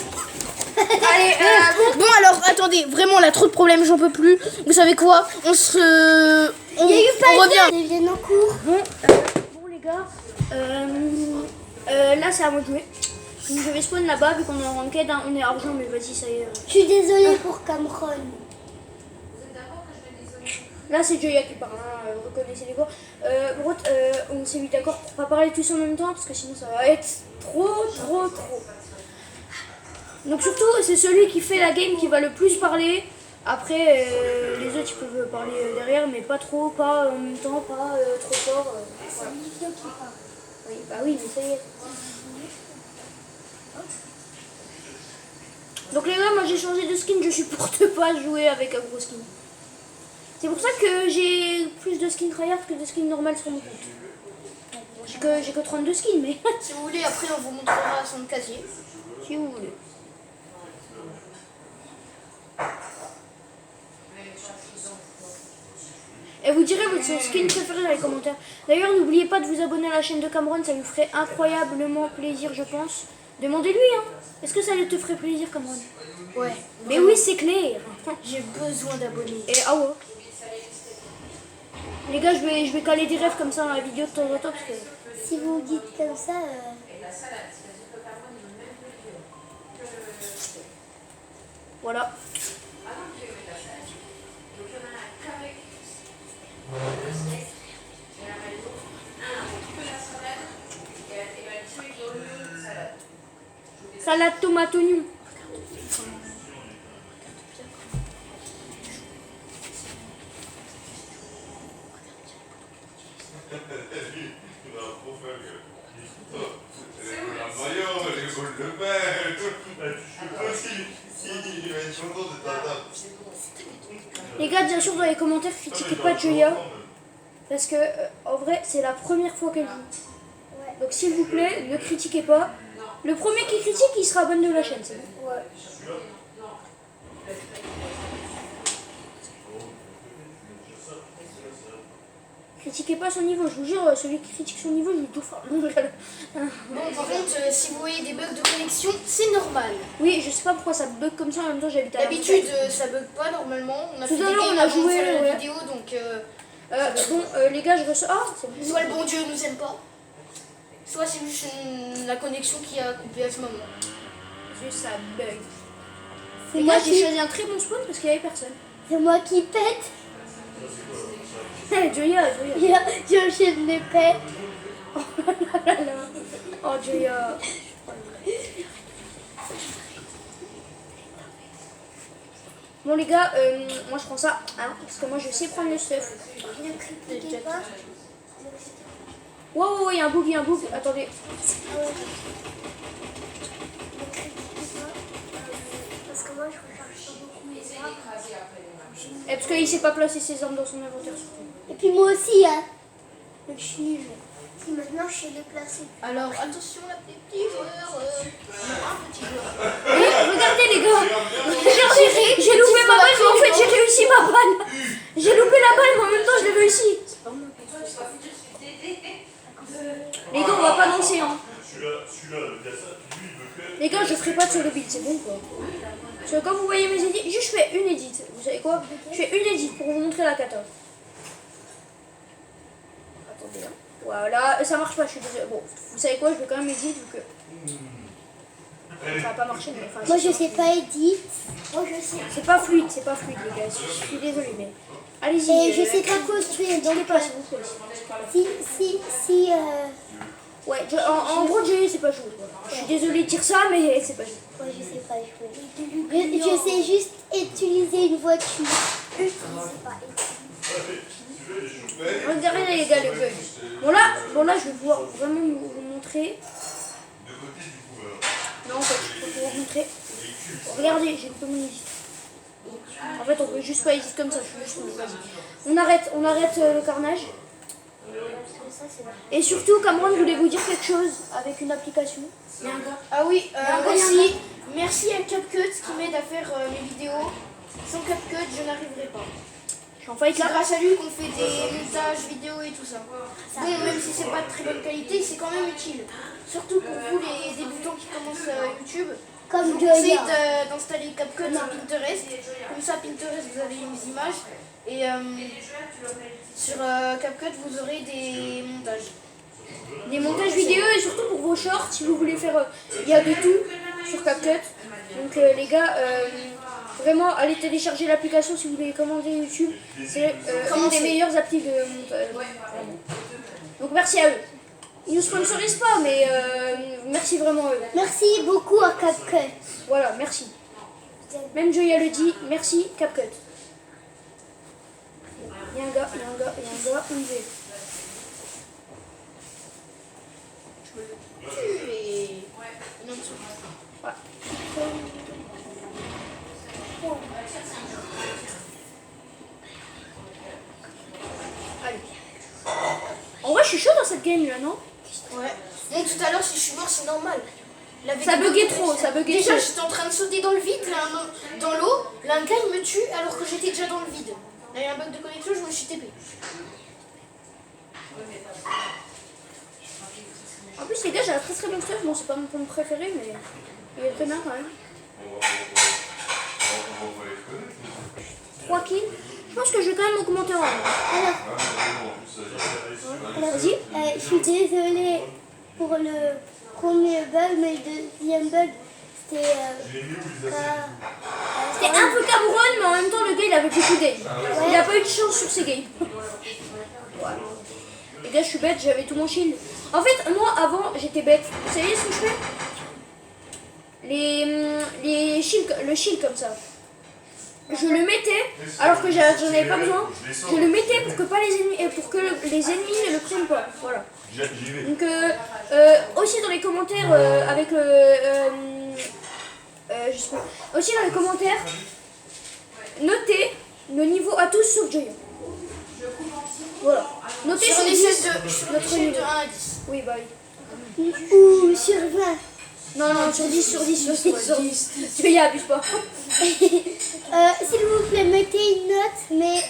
Speaker 3: Allez,
Speaker 1: Bon alors, attendez, vraiment là, trop de problèmes, j'en peux plus. Vous savez quoi? On revient.
Speaker 6: Ils viennent en cours.
Speaker 3: bon les gars, là c'est à moi de jouer. Donc, je vais spawn là-bas vu qu'on est en ranked, hein. On est argent mais vas-y ça y est.
Speaker 6: Je suis désolée pour Cameron.
Speaker 3: Là c'est Joya qui parle, hein. Reconnaissez les voix. Brot, on s'est mis d'accord pour pas parler tous en même temps parce que sinon ça va être trop. Donc surtout c'est celui qui fait la game qui va le plus parler. Après les autres ils peuvent parler derrière mais pas trop, pas en même temps, pas trop fort. Voilà. Oui, bah oui mais ça y est. Donc les gars, moi j'ai changé de skin, je supporte pas jouer avec un gros skin. C'est pour ça que j'ai plus de skins tryhard que de skins normales sur mon compte. J'ai que 32 skins, mais
Speaker 1: Si vous voulez, après on vous montrera son casier.
Speaker 3: si vous voulez. Et vous direz votre skin préféré dans les commentaires. D'ailleurs, n'oubliez pas de vous abonner à la chaîne de Cameron, ça lui ferait incroyablement plaisir, je pense. Demandez-lui, hein. Est-ce que ça te ferait plaisir, Cameron?
Speaker 1: Ouais.
Speaker 3: Mais oui, c'est clair.
Speaker 1: J'ai besoin d'abonnés.
Speaker 3: Et ah ouais. Les gars, je vais caler des rêves comme ça dans la vidéo de temps en temps parce que...
Speaker 6: Si vous dites comme ça,
Speaker 3: Voilà. Salade tomate oignon. Les gars, bien sûr, dans les commentaires, critiquez pas Joya. Parce que, en vrai, c'est la première fois qu'elle joue. Donc, s'il vous plaît, ne critiquez pas. Le premier qui critique, il sera abonné de la chaîne, c'est bon. Critiquez pas son niveau, je vous jure, celui qui critique son niveau, je lui tout fort.
Speaker 1: Bon, par contre, si vous voyez des bugs de connexion, c'est normal.
Speaker 3: Oui, je sais pas pourquoi ça bug comme ça, en même temps j'habite à la
Speaker 1: D'habitude, ça bug pas normalement. On a
Speaker 3: Tout
Speaker 1: fait
Speaker 3: à
Speaker 1: des
Speaker 3: l'heure,
Speaker 1: games
Speaker 3: on a
Speaker 1: avant de
Speaker 3: joué,
Speaker 1: faire la
Speaker 3: ouais.
Speaker 1: vidéo, donc
Speaker 3: les gars, je reçois. Ah, c'est bon.
Speaker 1: soit le bon Dieu nous aime pas, soit c'est juste la connexion qui a coupé à ce moment.
Speaker 3: Juste ça bug.
Speaker 6: c'est
Speaker 3: Les
Speaker 6: moi
Speaker 3: gars, j'ai
Speaker 6: qui...
Speaker 3: choisi un très bon spawn parce qu'il y avait personne.
Speaker 6: C'est moi qui pète.
Speaker 3: Joya.
Speaker 6: J'enchaîne les pets.
Speaker 3: Oh, Joya. Bon, les gars, moi je prends ça, hein, parce que moi je sais prendre le stuff.
Speaker 6: Ne critiquez pas.
Speaker 3: Wow, il y a un bug, attendez.
Speaker 6: Ne critiquez pas. Parce que moi, je recherche pas beaucoup mes armes.
Speaker 3: Et parce qu'il sait pas placer ses armes dans son inventaire surtout.
Speaker 6: Et puis moi aussi, hein. Donc, je suis nulle. Si maintenant je sais les placer.
Speaker 1: Alors attention là, les petits joueurs. Un petit joueur.
Speaker 3: Et regardez les gars, regardez, j'ai loupé ma balle, mais en fait j'ai réussi ma balle. J'ai loupé la balle, mais en même temps je l'ai réussi. Les gars, on va pas danser, hein.
Speaker 5: Celui-là, le gars, ça, lui, il veut que.
Speaker 3: Les gars, je ferai pas de solo build, c'est bon quoi. Parce que quand vous voyez mes edits, juste je fais une edit. Vous savez quoi? Je fais une edit pour vous montrer la kata. Attendez, hein. Voilà, ça marche pas, je suis désolée. Bon, vous savez quoi, je vais quand même edit vu que ça va pas marcher. Mais enfin,
Speaker 6: Moi je sais pas edit. Moi je sais.
Speaker 3: c'est pas fluide les gars. Je suis désolée, mais allez-y.
Speaker 6: Et je sais pas construire.
Speaker 3: Donc
Speaker 6: Donc
Speaker 3: pas s'il vous plaît.
Speaker 6: si
Speaker 3: Ouais, en gros, Jay, c'est pas joué. Je suis désolée de dire ça, mais c'est pas joué.
Speaker 6: moi je sais pas jouer. Je sais juste utiliser une voiture. Utiliser pas.
Speaker 3: Regardez les gars, le bug. Bon là, je vais pouvoir vraiment vous montrer. Non, en fait, je peux pouvoir vous montrer. Regardez, j'ai coupé mon edit. En fait, on peut juste pas edit comme ça. Je suis juste on arrête le carnage. Et surtout, Cameron voulait vous dire quelque chose avec une application.
Speaker 1: Ah oui, aussi, merci à CapCut qui m'aide à faire mes vidéos. Sans CapCut, je n'arriverai pas.
Speaker 3: Je suis en fight
Speaker 1: C'est
Speaker 3: là.
Speaker 1: grâce à lui qu'on fait des montages vidéo et tout ça. Bon, même si c'est pas de très bonne qualité, c'est quand même utile. Surtout pour vous les débutants qui commencent YouTube. Je
Speaker 6: Comme
Speaker 1: vous conseille
Speaker 6: Joya.
Speaker 1: d'installer CapCut et Pinterest. Comme ça, Pinterest, vous avez les images. Et sur CapCut, vous aurez des montages.
Speaker 3: Des montages vidéo et surtout pour vos shorts, si vous voulez faire. Il y a de tout sur CapCut. Donc les gars, vraiment, allez télécharger l'application si vous voulez commander YouTube. C'est une des meilleures applis de montage. Donc merci à eux. Ils nous sponsorisent pas, mais merci vraiment à eux.
Speaker 6: Merci beaucoup à CapCut.
Speaker 3: Voilà, merci. Même Joya le dit, merci CapCut. Il y a un gars, où il est.
Speaker 1: Et... Non, sur-
Speaker 3: Allez. En vrai, je suis chaud dans cette game là, non?
Speaker 1: Ouais. Bon, tout à l'heure, si je suis mort, c'est normal. La
Speaker 3: Ça
Speaker 1: vidéo-
Speaker 3: buguait trop, ça buguait
Speaker 1: Déjà,
Speaker 3: trop.
Speaker 1: j'étais en train de sauter dans le vide, là, dans l'eau. Là, un gars, il me tue alors que j'étais déjà dans le vide. Là, il y a un bug de connexion, je me suis TP.
Speaker 3: En plus, les gars, j'ai un très bonne stuff. Bon, c'est pas mon point préféré, mais il est très bien quand même. 3 kills. Je pense que je vais quand même augmenter en rang.
Speaker 6: Vas-y. Je suis désolée pour le premier bug, mais le deuxième bug, c'était
Speaker 3: C'était un peu Cameron, mais en même temps, le gars, il avait beaucoup d'aim. Il a pas eu de chance sur ses games. Voilà. Les gars, je suis bête, j'avais tout mon shield. En fait, moi, avant, j'étais bête. Vous savez ce que je fais? Le shield comme ça. Je le mettais, alors que j'en avais pas besoin. Je le mettais pour que les ennemis ne le prennent pas. Voilà. Donc, aussi dans les commentaires, avec le... je sais pas. Aussi dans les commentaires, notez nos niveaux à tous sur Joya. Voilà. Notez
Speaker 1: Sur
Speaker 3: sur
Speaker 1: une
Speaker 3: 10
Speaker 1: échelle
Speaker 3: notre
Speaker 1: de
Speaker 3: niveau.
Speaker 1: 1 à 10.
Speaker 3: Oui, bah oui.
Speaker 6: ou sur 20.
Speaker 3: Non, sur 10. Joya, abuse pas.
Speaker 6: S'il vous plaît, mettez une note, mais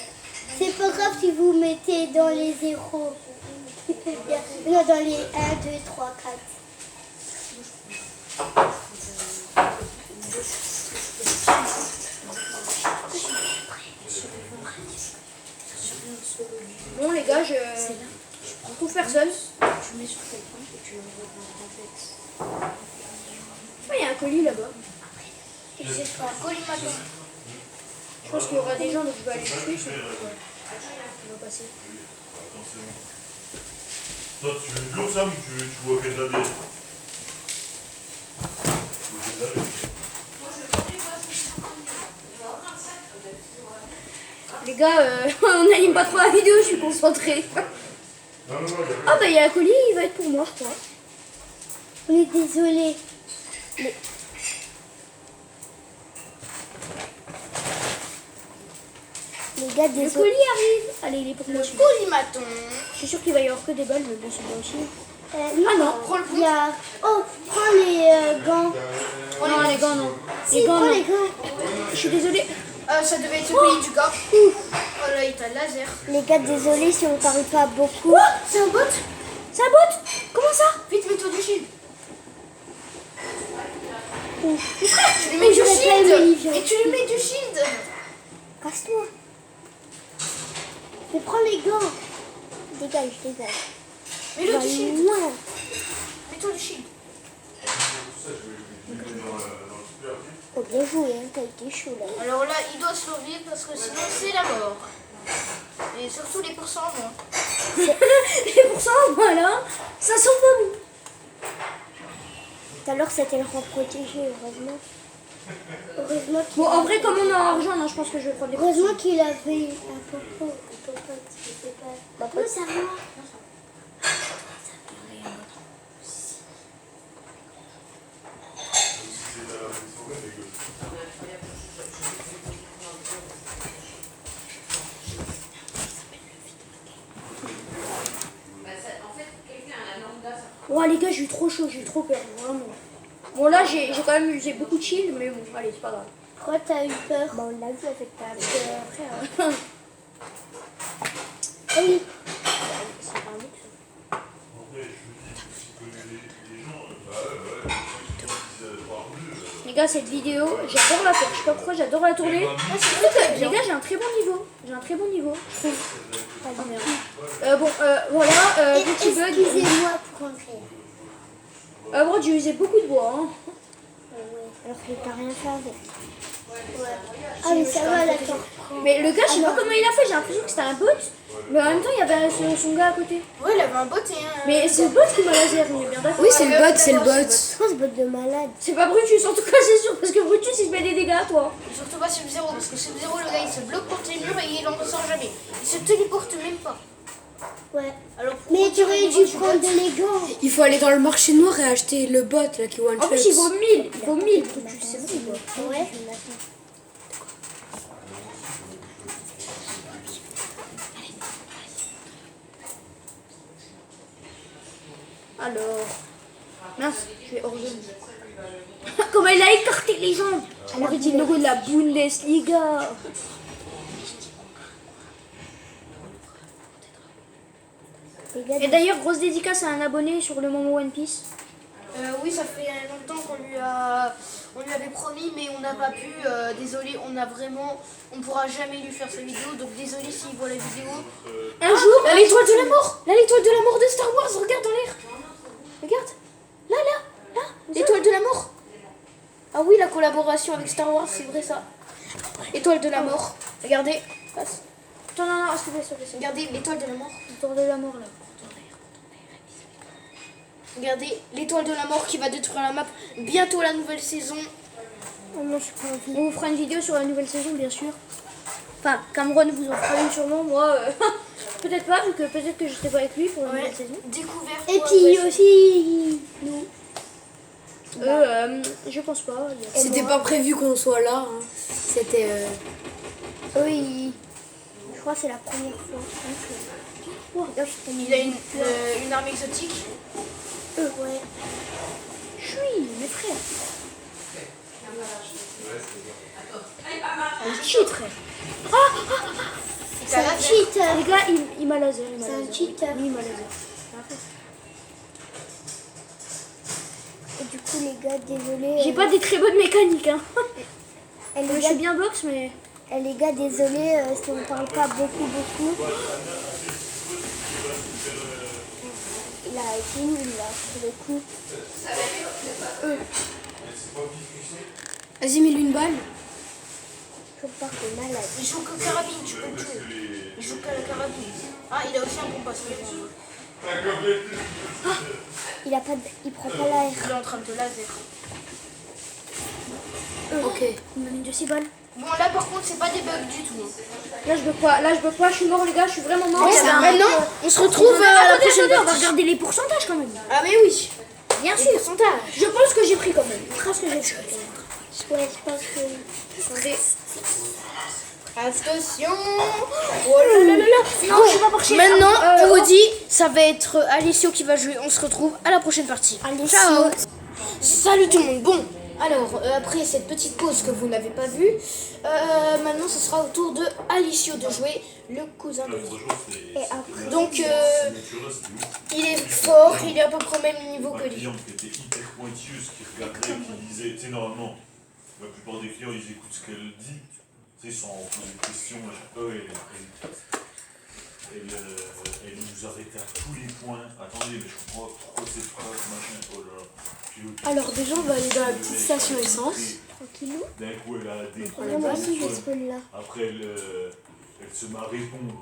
Speaker 6: c'est pas grave si vous mettez dans les zéros. Non, dans les 1, 2, 3, 4.
Speaker 3: Bon, les gars, je trouve personne.
Speaker 2: Tu mets sur quelqu'un et tu l'envoies dans un texte.
Speaker 3: Il y a un colis là-bas.
Speaker 6: Je sais pas.
Speaker 1: Collimateur.
Speaker 3: Je pense qu'il y aura des gens, donc je vais aller les tuer. On va passer.
Speaker 5: Toi, tu veux lourd ça ou tu vois qu'elle l'a bien?
Speaker 3: Les gars, on n'anime pas trop la vidéo, je suis concentrée. Ah bah il y a un colis, il va être pour moi, je crois.
Speaker 6: On est désolé. Les gars,
Speaker 3: Le
Speaker 6: désolé.
Speaker 3: colis arrive. Allez, il est pour moi celui-là.
Speaker 1: Colimaton.
Speaker 3: Je suis sûre qu'il va y avoir que des balles, mais bon, c'est bien aussi.
Speaker 6: Ah non,
Speaker 1: Prends le
Speaker 6: il y a... Oh, prends les gants.
Speaker 3: Non, les gants, non.
Speaker 6: Si,
Speaker 3: Les gants,
Speaker 6: prends
Speaker 3: non.
Speaker 6: les gants.
Speaker 3: Je suis désolée.
Speaker 1: Ça devait être le colis du gars. Oh là, il t'a le laser.
Speaker 6: Les gars, désolé si on parle pas beaucoup.
Speaker 1: C'est un bot.
Speaker 3: C'est un bot. Comment ça?
Speaker 1: Vite, mets-toi du shield.
Speaker 6: Ouh.
Speaker 1: Tu lui mets du
Speaker 6: j'aurais pas
Speaker 1: shield.
Speaker 6: aimé Livio.
Speaker 1: Et tu lui mets du shield.
Speaker 6: Casse-toi. Mais prends les gants. Dégage, dégage.
Speaker 1: Mets-le du shield.
Speaker 6: Loin.
Speaker 1: Mets-toi du shield.
Speaker 6: Oh, bien joué, hein, t'as été chaud là.
Speaker 1: Alors là, il doit survivre parce que sinon c'est la mort. Et surtout les pourcents, non.
Speaker 3: Et pour ça, voilà. Ça sent pas bon.
Speaker 6: Tout à l'heure, c'était le rang protégé, heureusement. Heureusement qu'il
Speaker 3: Bon, en vrai, comme on est en argent, non, je pense que je vais prendre des
Speaker 6: heureusement qu'il avait un popo. Je sais pas. Bah, comment ça va?
Speaker 3: Oh les gars, j'ai eu trop chaud, j'ai eu trop peur, vraiment. Bon là, j'ai quand même usé beaucoup de shield, mais bon, allez, c'est pas grave.
Speaker 6: Pourquoi t'as eu peur?
Speaker 3: Bah on l'a vu avec ta frère.
Speaker 6: Ah oui.
Speaker 3: C'est pas un mec, ça. Les gars, cette vidéo, j'adore la faire. Je sais pas pourquoi j'adore la tourner. Les gars, j'ai un très bon niveau. J'ai un très bon niveau, je trouve. Ah, merde. Voilà, petit bug.
Speaker 6: Excusez-moi pour rentrer.
Speaker 3: Bon, j'ai usé beaucoup de bois. Hein.
Speaker 6: Alors que t'as rien fait avec. Ouais. Ah mais ça va, d'accord.
Speaker 3: Mais le gars, je sais pas comment il a fait. J'ai l'impression que c'était un bot. Mais en même temps, il y avait son gars à côté.
Speaker 1: Ouais, il avait un bot et un.
Speaker 3: Mais c'est le bot qui m'a laser, on est bien d'accord.
Speaker 2: Oui, c'est le bot, c'est le bot.
Speaker 6: Oh, ce bot de malade.
Speaker 3: C'est pas Brutus, en tout cas, c'est sûr. Parce que Brutus, il se met des dégâts à toi.
Speaker 1: Et surtout pas Sub-Zero, parce que Sub-Zero, le gars, il se bloque contre les murs et il en ressort jamais. Il se téléporte même pas.
Speaker 6: Ouais.
Speaker 1: Alors,
Speaker 6: Mais tu aurais dû
Speaker 1: du
Speaker 6: prendre
Speaker 1: bot.
Speaker 6: les gants.
Speaker 2: Il faut aller dans le marché noir et acheter le bot là qui one
Speaker 3: En plus, il vaut 1000. Il vaut 1000. Brutus, c'est bon, quoi.
Speaker 6: Ouais.
Speaker 3: Alors. Mince, je vais hors zone. Comment il a écarté les jambes. Alors, il dit le logo de la Bundesliga.
Speaker 6: Les gars,
Speaker 3: Et d'ailleurs, grosse dédicace à un abonné sur le moment One Piece.
Speaker 1: Oui, ça fait longtemps qu'on lui avait promis, mais on n'a pas pu. Désolé, on pourra jamais lui faire sa vidéo, donc désolé s'il voit la vidéo.
Speaker 3: Un jour,
Speaker 1: Là, l'étoile de la mort. Là, l'étoile de la mort de Star Wars. Regarde dans l'air. Regarde. Là. L'étoile de la mort. Ah oui, la collaboration avec Star Wars, c'est vrai ça. Étoile de la mort. Regardez. Passe.
Speaker 3: Attends, non, s'il te plaît, s'il te plaît.
Speaker 1: Regardez l'étoile de la mort.
Speaker 3: L'étoile de la mort là.
Speaker 1: Regardez l'étoile de la mort qui va détruire la map. Bientôt la nouvelle saison.
Speaker 6: oh non, je suis pas envie.
Speaker 3: On vous fera une vidéo sur la nouvelle saison, bien sûr. Enfin, Cameron vous en fera une sûrement. Moi, peut-être pas, vu que peut-être que je serai pas avec lui pour la nouvelle saison.
Speaker 1: Découverte.
Speaker 6: Et
Speaker 1: pour
Speaker 6: puis
Speaker 1: la
Speaker 6: aussi, nous.
Speaker 3: Je pense pas.
Speaker 2: C'était pas prévu qu'on soit là. Hein. C'était.
Speaker 6: Oui. Je crois que c'est la première fois. Oh, regarde, je t'ai mis
Speaker 1: Il a une arme exotique.
Speaker 6: Ouais.
Speaker 3: Chouï, mes frères. Un cheat, frère.
Speaker 6: C'est un cheater.
Speaker 3: Les gars, il m'a laser.
Speaker 6: C'est un cheater.
Speaker 3: Oui, il m'a laser.
Speaker 6: Et du coup, les gars, désolé.
Speaker 3: J'ai pas des très bonnes mécaniques, hein.
Speaker 6: Et
Speaker 3: Je
Speaker 6: les,
Speaker 3: suis
Speaker 6: gars,
Speaker 3: bien box, mais.
Speaker 6: les gars, désolé si on parle pas beaucoup. Il a été nul là, pour le coup.
Speaker 2: Vas-y, mets-lui une balle.
Speaker 6: Je pars de malade.
Speaker 1: Il joue que carabine, tu peux le tuer. Il joue qu'à la carabine. Ah, il a aussi un bon passe.
Speaker 6: Il prend pas l'air.
Speaker 1: Il est en train de te laser.
Speaker 2: Ok.
Speaker 3: Il m'a mis de 6 balles.
Speaker 1: Bon, là par contre, c'est pas des bugs du tout.
Speaker 3: Là, je bug pas. Je suis mort, les gars. Je suis vraiment mort.
Speaker 1: Maintenant, on se retrouve à la prochaine
Speaker 3: On va
Speaker 1: partie.
Speaker 3: regarder les pourcentages quand même.
Speaker 1: Ah, mais oui.
Speaker 3: Bien
Speaker 1: Les
Speaker 3: sûr.
Speaker 1: pourcentages.
Speaker 3: Je pense que j'ai pris quand même. Je pense que j'ai pris.
Speaker 6: Ouais, je pense que.
Speaker 1: Attendez. Attention. Oh là là là là.
Speaker 3: Non, je vais pas marcher.
Speaker 1: Maintenant,
Speaker 3: Ah,
Speaker 1: on vous dit, ça va être Alessio qui va jouer. On se retrouve à la prochaine partie. Ciao. Salut tout le monde. Bon, alors, après cette petite pause que vous n'avez pas vue, maintenant ce sera au tour de Alessio de jouer, le cousin de Lily.
Speaker 6: Et après,
Speaker 1: Donc, il est fort, il est à peu près au même niveau que
Speaker 5: Ma
Speaker 1: lui.
Speaker 5: cliente qui était hyper pointilleuse, qui regardait, qui disait, tu sais, normalement, la plupart des clients, ils écoutent ce qu'elle dit, tu sais, sans poser de questions à chaque fois, elle nous arrêtait à tous les points. Attendez, mais je comprends pas pourquoi cette phrase, machin, oh là là.
Speaker 2: Alors déjà on va aller dans la petite station essence.
Speaker 6: tranquillou.
Speaker 5: D'un coup, elle a des
Speaker 6: Moi aussi, je spawn là.
Speaker 5: Après, elle se met à répondre.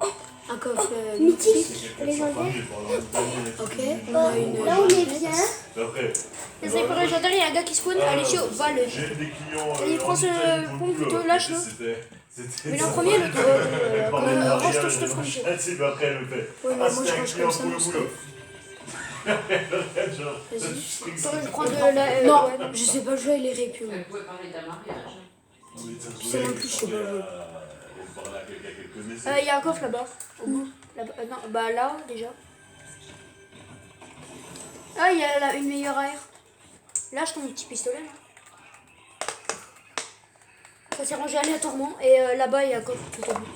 Speaker 2: Un coffre
Speaker 6: Mythique.
Speaker 5: C'est
Speaker 6: Les
Speaker 5: quelqu'un de sa
Speaker 6: gens
Speaker 5: famille, elle parle en italien.
Speaker 2: Ok,
Speaker 5: tout.
Speaker 2: on a une...
Speaker 6: Là, on est bien.
Speaker 5: Après,
Speaker 3: Les sniper légendaires, il y a un gars qui spawn. Alessio, va le.
Speaker 5: j'ai des clients.
Speaker 3: Il prend ce pont plutôt lâche, non?
Speaker 5: C'était.
Speaker 3: Mais en premier, le range-toi, je te ferai Alessio.
Speaker 5: Tu sais, après, elle me fait.
Speaker 2: Ouais, mais
Speaker 5: Ah,
Speaker 2: moi
Speaker 5: c'est
Speaker 2: je
Speaker 5: un
Speaker 2: range
Speaker 5: client
Speaker 2: comme ça
Speaker 5: pour le
Speaker 2: mon
Speaker 5: boulot.
Speaker 2: stuff.
Speaker 5: Genre,
Speaker 3: Attends, je prends de la.
Speaker 2: Non,
Speaker 3: ouais,
Speaker 2: je sais pas jouer, il est répugnant.
Speaker 7: Vous pouvez parler d'un mariage.
Speaker 2: Ça non plus, je sais pas jouer.
Speaker 5: Elle parle à quelqu'un qu'elle connaissait.
Speaker 3: Il y a un coffre là-bas, au bout. Là-bas. Non, bah là, déjà. Ah, il y a là, une meilleure air. Lâche ton petit pistolet là. Ça s'est rangé aléatoirement. Et là-bas, il y a un coffre tout au bout.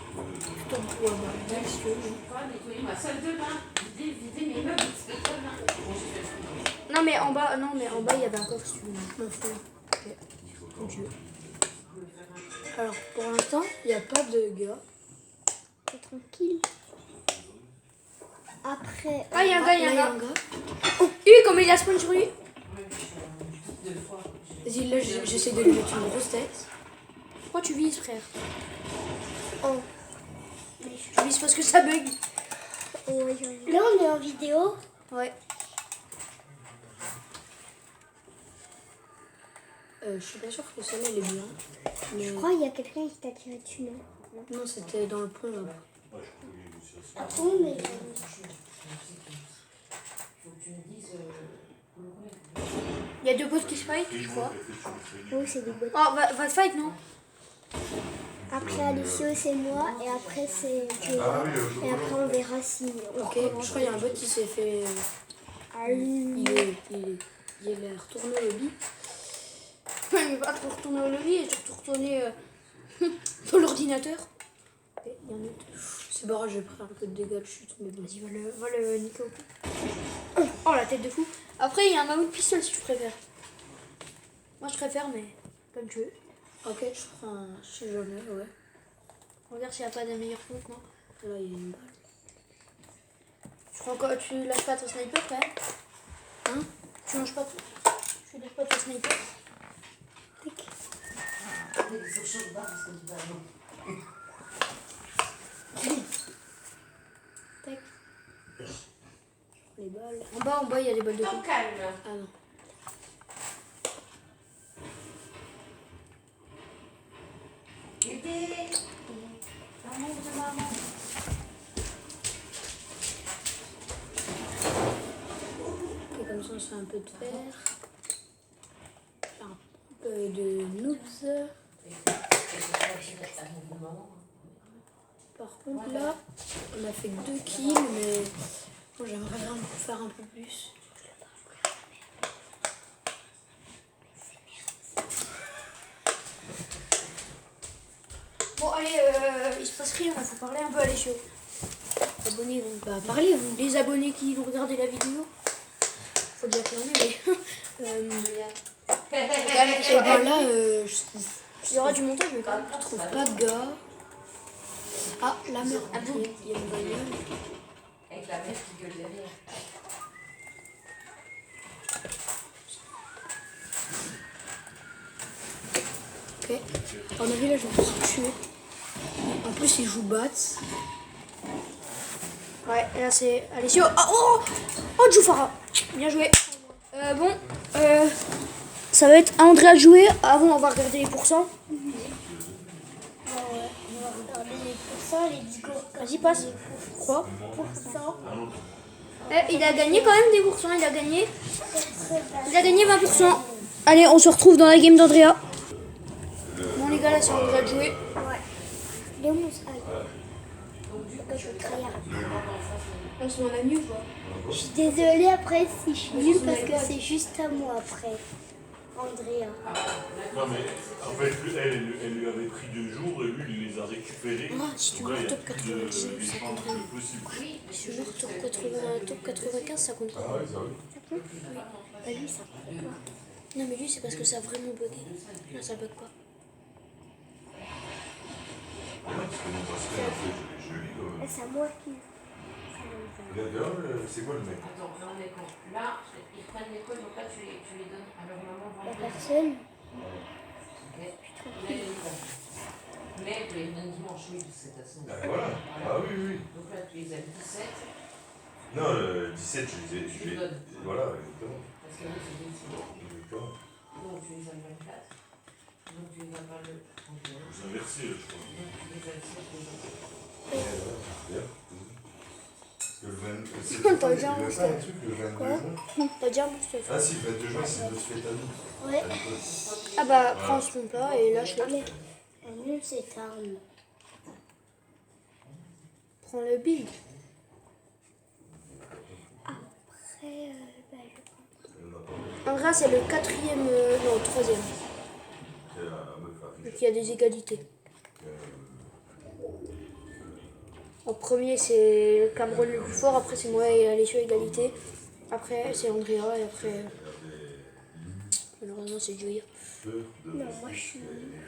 Speaker 3: Tout au bout, bah, si tu veux.
Speaker 7: Pas nettoyer ma salle de bain. Vider mes meubles, c'est très bien. Bon, j'ai fait le
Speaker 3: Non, mais en bas, il y avait un coffre si tu veux. Je m'en fous. Ok. Comme tu veux.
Speaker 2: Alors pour l'instant, il n'y a pas de gars.
Speaker 6: T'es tranquille. Après,
Speaker 3: Ah, il y a un gars, il y a un
Speaker 2: Là,
Speaker 3: gars. Lui, comme il a spawn sur lui.
Speaker 2: Vas-y, là j'essaie de lui mettre une grosse tête.
Speaker 3: Pourquoi tu vises, frère?
Speaker 6: Oh.
Speaker 3: Je vise parce que ça bug.
Speaker 6: Là, on est en vidéo.
Speaker 3: Ouais.
Speaker 2: Je suis pas sûre que celle-là elle est bien. Mais...
Speaker 6: Je crois qu'il y a quelqu'un qui t'a tiré dessus, non?
Speaker 2: Non, c'était dans le pont là-bas.
Speaker 6: Attends, mais...
Speaker 3: Il y a deux potes qui se fight, je crois.
Speaker 6: Oui, c'est des bottes.
Speaker 3: Oh, va te fight, non?
Speaker 6: Après Alessio, c'est moi. Et après, c'est... Et après, on verra si...
Speaker 2: Ok, je crois qu'il y a un bot qui s'est fait... Il est retourné au lobby.
Speaker 3: Il va te retourner au lobby et te retourner dans l'ordinateur. Ok, il y a un autre.
Speaker 2: C'est barrage, j'ai pris un peu de dégâts de chute, mais bon.
Speaker 3: Vas-y, va le niquer au cul. Oh, la tête de fou. Après, il y a un mammouth pistolet si tu préfères. Moi, je préfère, mais comme tu veux.
Speaker 2: Ok, je prends un... Je sais jamais, ouais.
Speaker 3: Regarde s'il n'y a pas de meilleur compte, non?
Speaker 2: Là, il y a une balle.
Speaker 3: Tu lâches pas ton sniper, quand même?
Speaker 2: Hein?
Speaker 3: Tu lâches pas ton sniper? Tac.
Speaker 2: Les balles.
Speaker 3: En bas, il y a des balles de
Speaker 7: Au
Speaker 3: feu.
Speaker 7: calme.
Speaker 2: Ah non.
Speaker 7: Bébé. Maman de maman.
Speaker 2: Et comme ça, on se fait un peu de fer. Un peu de noobs. Par contre, là, on a fait 2 kills, mais bon, j'aimerais bien faire un peu plus.
Speaker 3: Bon, allez, il se passe rien, il faut parler un peu à l'échelle. Abonnez-vous.
Speaker 2: Bah, parlez-vous.
Speaker 3: Les abonnés qui vont regarder la vidéo, faut dire qu'il y en a, mais.
Speaker 2: Et ben là,
Speaker 3: Il y aura du montage, mais quand même.
Speaker 2: je trouve pas de gars. Ah, la merde.
Speaker 3: Ah bon?
Speaker 2: Il y a une bagnole.
Speaker 7: Avec la mère qui gueule derrière.
Speaker 2: Ok. À mon avis, là, je vais me faire tuer. En plus, il joue Bats.
Speaker 3: Ouais, et là c'est Alessio. Oh, Djoufara. Bien joué. Bon, ça va être à Andrea de jouer. Avant, on va regarder les pourcents.
Speaker 6: Les 10
Speaker 3: Vas-y, passe. Quoi?
Speaker 6: pourcents.
Speaker 3: Il a gagné quand même des pourcents. Il a gagné 20%. Allez, on se retrouve dans la game d'Andrea. Bon, les gars, là, c'est Andrea de jouer.
Speaker 6: Les 11. Ah,
Speaker 4: Voilà.
Speaker 6: pourquoi je veux crier.
Speaker 2: On se met en ami ou pas?
Speaker 6: Je suis désolée après si je suis nulle parce que c'est juste à moi après. Andrea.
Speaker 5: Non mais en fait elle lui avait pris 2 jours et lui il les a récupérés.
Speaker 3: Ah, si tu
Speaker 5: Donc là,
Speaker 3: veux
Speaker 5: il y a
Speaker 3: top
Speaker 5: plus de
Speaker 3: 99, ça
Speaker 5: d'échange
Speaker 3: compte.
Speaker 5: possible.
Speaker 3: Si tu veux top 95, ça compte.
Speaker 4: Ah ouais, ça oui.
Speaker 6: Bah lui, ça prend pas.
Speaker 3: Non, mais lui, c'est parce que ça a vraiment bugué. Là, ça bug pas.
Speaker 4: Mais non, parce que mon bracelet, un peu joli quand
Speaker 6: Ah,
Speaker 4: même.
Speaker 6: c'est à moi qui.
Speaker 4: Regarde dehors, c'est quoi le mec?
Speaker 7: Attends, là on est quand? Là, ils prennent l'école, donc là tu les donnes à leur maman
Speaker 6: La
Speaker 7: vendredi.
Speaker 6: personne.
Speaker 7: Ok. Là, ils les donnent. Mais tu les donnes dimanche, oui, c'est à son.
Speaker 4: Ah voilà. Ah oui, oui.
Speaker 7: Donc là, tu les as 17,
Speaker 4: Non, le 17,
Speaker 7: Tu les donnes.
Speaker 4: Voilà, exactement.
Speaker 7: parce que nous, c'est 26.
Speaker 4: Exactement.
Speaker 7: Donc tu les as le 24. Donc tu les as pas le 31.
Speaker 5: Vous inversez je crois.
Speaker 7: Donc tu les as le 7 les autres.
Speaker 4: Et voilà, super. Parce que le 22, c'est
Speaker 3: T'as
Speaker 4: il
Speaker 3: déjà
Speaker 4: y avait
Speaker 3: un
Speaker 4: pas un truc le 22 juin?
Speaker 3: T'as déjà un monster.
Speaker 4: Ah si, le 22 juin, c'est notre fête à nous.
Speaker 6: Ouais.
Speaker 4: À l'école.
Speaker 3: Ah bah, prends ce plat et lâche
Speaker 6: Ah,
Speaker 3: le.
Speaker 6: mais. Nous, c'est arme.
Speaker 3: Prends le build.
Speaker 6: Après, bah, je prends.
Speaker 4: Elle en a pas.
Speaker 3: En vrai, c'est le 4e. Non, 3e.
Speaker 4: C'est la meuf à
Speaker 3: Donc il y a des égalités. En premier, c'est Cameroun le plus fort. Après, c'est moi et Alessio égalité. Après, c'est Andrea. Et après, malheureusement, c'est Joya.
Speaker 6: Non, moi, je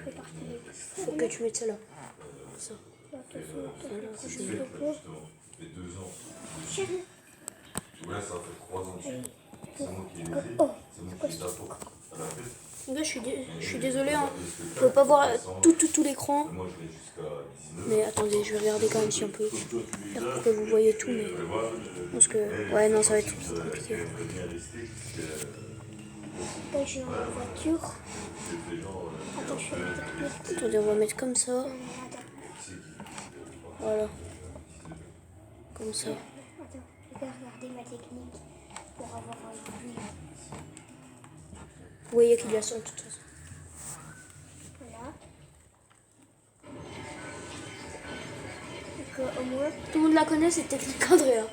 Speaker 6: fais partie des plus forts.
Speaker 3: Faut que tu mettes ça là. Ça.
Speaker 6: De toute façon, t'as fait
Speaker 3: Voilà,
Speaker 6: partie
Speaker 3: je
Speaker 6: des
Speaker 3: vais.
Speaker 6: plus forts.
Speaker 4: Justement, ça fait 2 ans. Ouais, ça fait 3 ans dessus. C'est moi qui les ai. C'est moi qui les apporte à la fête.
Speaker 3: Donc là, je suis désolée. Hein. Je peux pas voir tout l'écran.
Speaker 4: Moi, je vais jusqu'à 19.
Speaker 3: Mais attendez, je vais regarder quand même si on peut.
Speaker 5: Comme toi tu les
Speaker 3: Faire
Speaker 5: as.
Speaker 3: pour que vous voyez tout. Mais
Speaker 4: Et voilà,
Speaker 3: parce que. Ouais, non, ça va être compliqué.
Speaker 4: elle aimerait bien rester, parce que
Speaker 6: Là, je suis en voiture.
Speaker 4: c'est des gens.
Speaker 6: Attends, je fais une
Speaker 3: Attendez, on va mettre comme ça.
Speaker 6: Attends,
Speaker 3: Voilà. Comme ça.
Speaker 6: je vais regarder ma technique pour avoir un but.
Speaker 3: Vous voyez qu'il y a son de toute façon.
Speaker 6: Voilà. Donc, au moins,
Speaker 3: Tout le monde la connaît, c'est technique Andrea.
Speaker 6: là,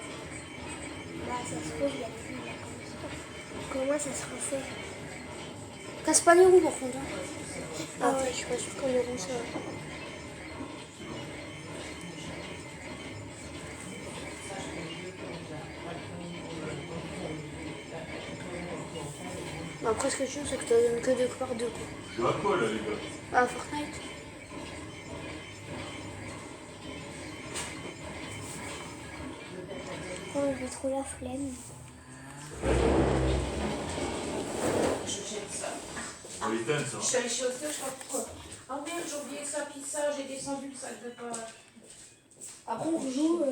Speaker 6: ça se trouve, il y a plus de la connaissance. Comment ça se refait?
Speaker 3: Casse pas les roues par contre. Hein. Ah ouais, je suis pas sûre qu'on les roues ça. Bon, après, ce que je sais, c'est que t'as donné que 2 par 2.
Speaker 5: Je joue à quoi là les gars?
Speaker 3: Ah, Fortnite.
Speaker 6: Oh, j'ai trop la flemme.
Speaker 7: Je jette ça.
Speaker 5: On va l'éteindre ça.
Speaker 7: Je suis allée chez Ostéo, je sais pas pourquoi. Ah merde, j'ai oublié ça, puis ça, j'ai descendu le sac de pâtes.
Speaker 2: Après, on joue.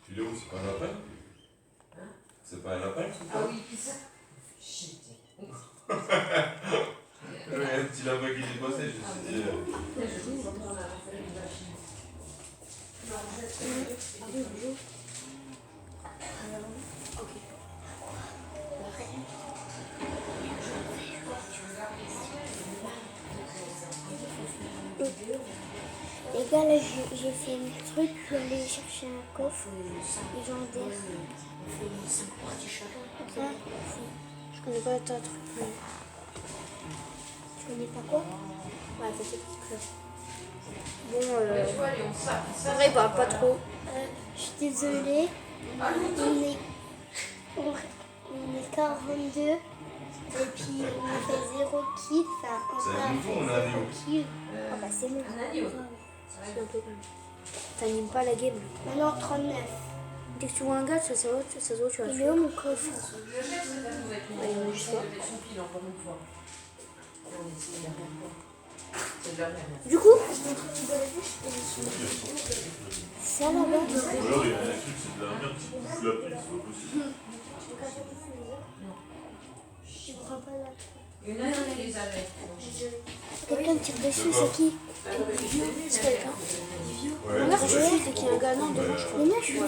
Speaker 4: Tu l'es où? C'est pas un lapin? C'est pas un lapin?
Speaker 7: Ah oui, puis ça. Shit.
Speaker 4: Il y a un petit lapin qui est passé, je me suis dit.
Speaker 6: Les gars, là, j'ai fait un truc. Je suis allée chercher un coffre légendaire.
Speaker 3: Hein? Je connais pas ta truc. Mais...
Speaker 6: Tu connais pas quoi?
Speaker 3: Ouais, t'as tes petites fleurs. Bon,
Speaker 7: Tu vois, Léon, ça,
Speaker 3: c'est vrai, bah, pas trop.
Speaker 6: Je suis désolée. On est 42. Et puis on a fait 0 kill. Enfin,
Speaker 4: C'est un nouveau, on a un nouveau.
Speaker 6: kill. Ah bah c'est bon.
Speaker 7: un agneau.
Speaker 3: C'est un peu comme. T'animes pas la game.
Speaker 6: Maintenant 39.
Speaker 3: Dès que tu vois un gars, ça se voit, tu vas
Speaker 6: Il est
Speaker 3: tuer.
Speaker 6: où mon coffre?
Speaker 7: Je jette cette nouvelle
Speaker 3: Ouais, il me juste pas.
Speaker 7: de son pile encore une fois. Et on essaie la même fois. C'est de la même.
Speaker 3: Du coup,
Speaker 6: Ça là-bas.
Speaker 5: Ou alors il y a un truc, c'est de la merde qui bouffe la pile, c'est pas possible.
Speaker 6: Je prends pas là.
Speaker 7: Il y en a qui les avait.
Speaker 6: Quelqu'un me tire dessus, c'est qui?
Speaker 3: c'est quelqu'un.
Speaker 4: Ouais,
Speaker 3: Regarde, je suis dès qu'il y a un gars. Non, devant, je crois.
Speaker 6: Mais non, je suis là.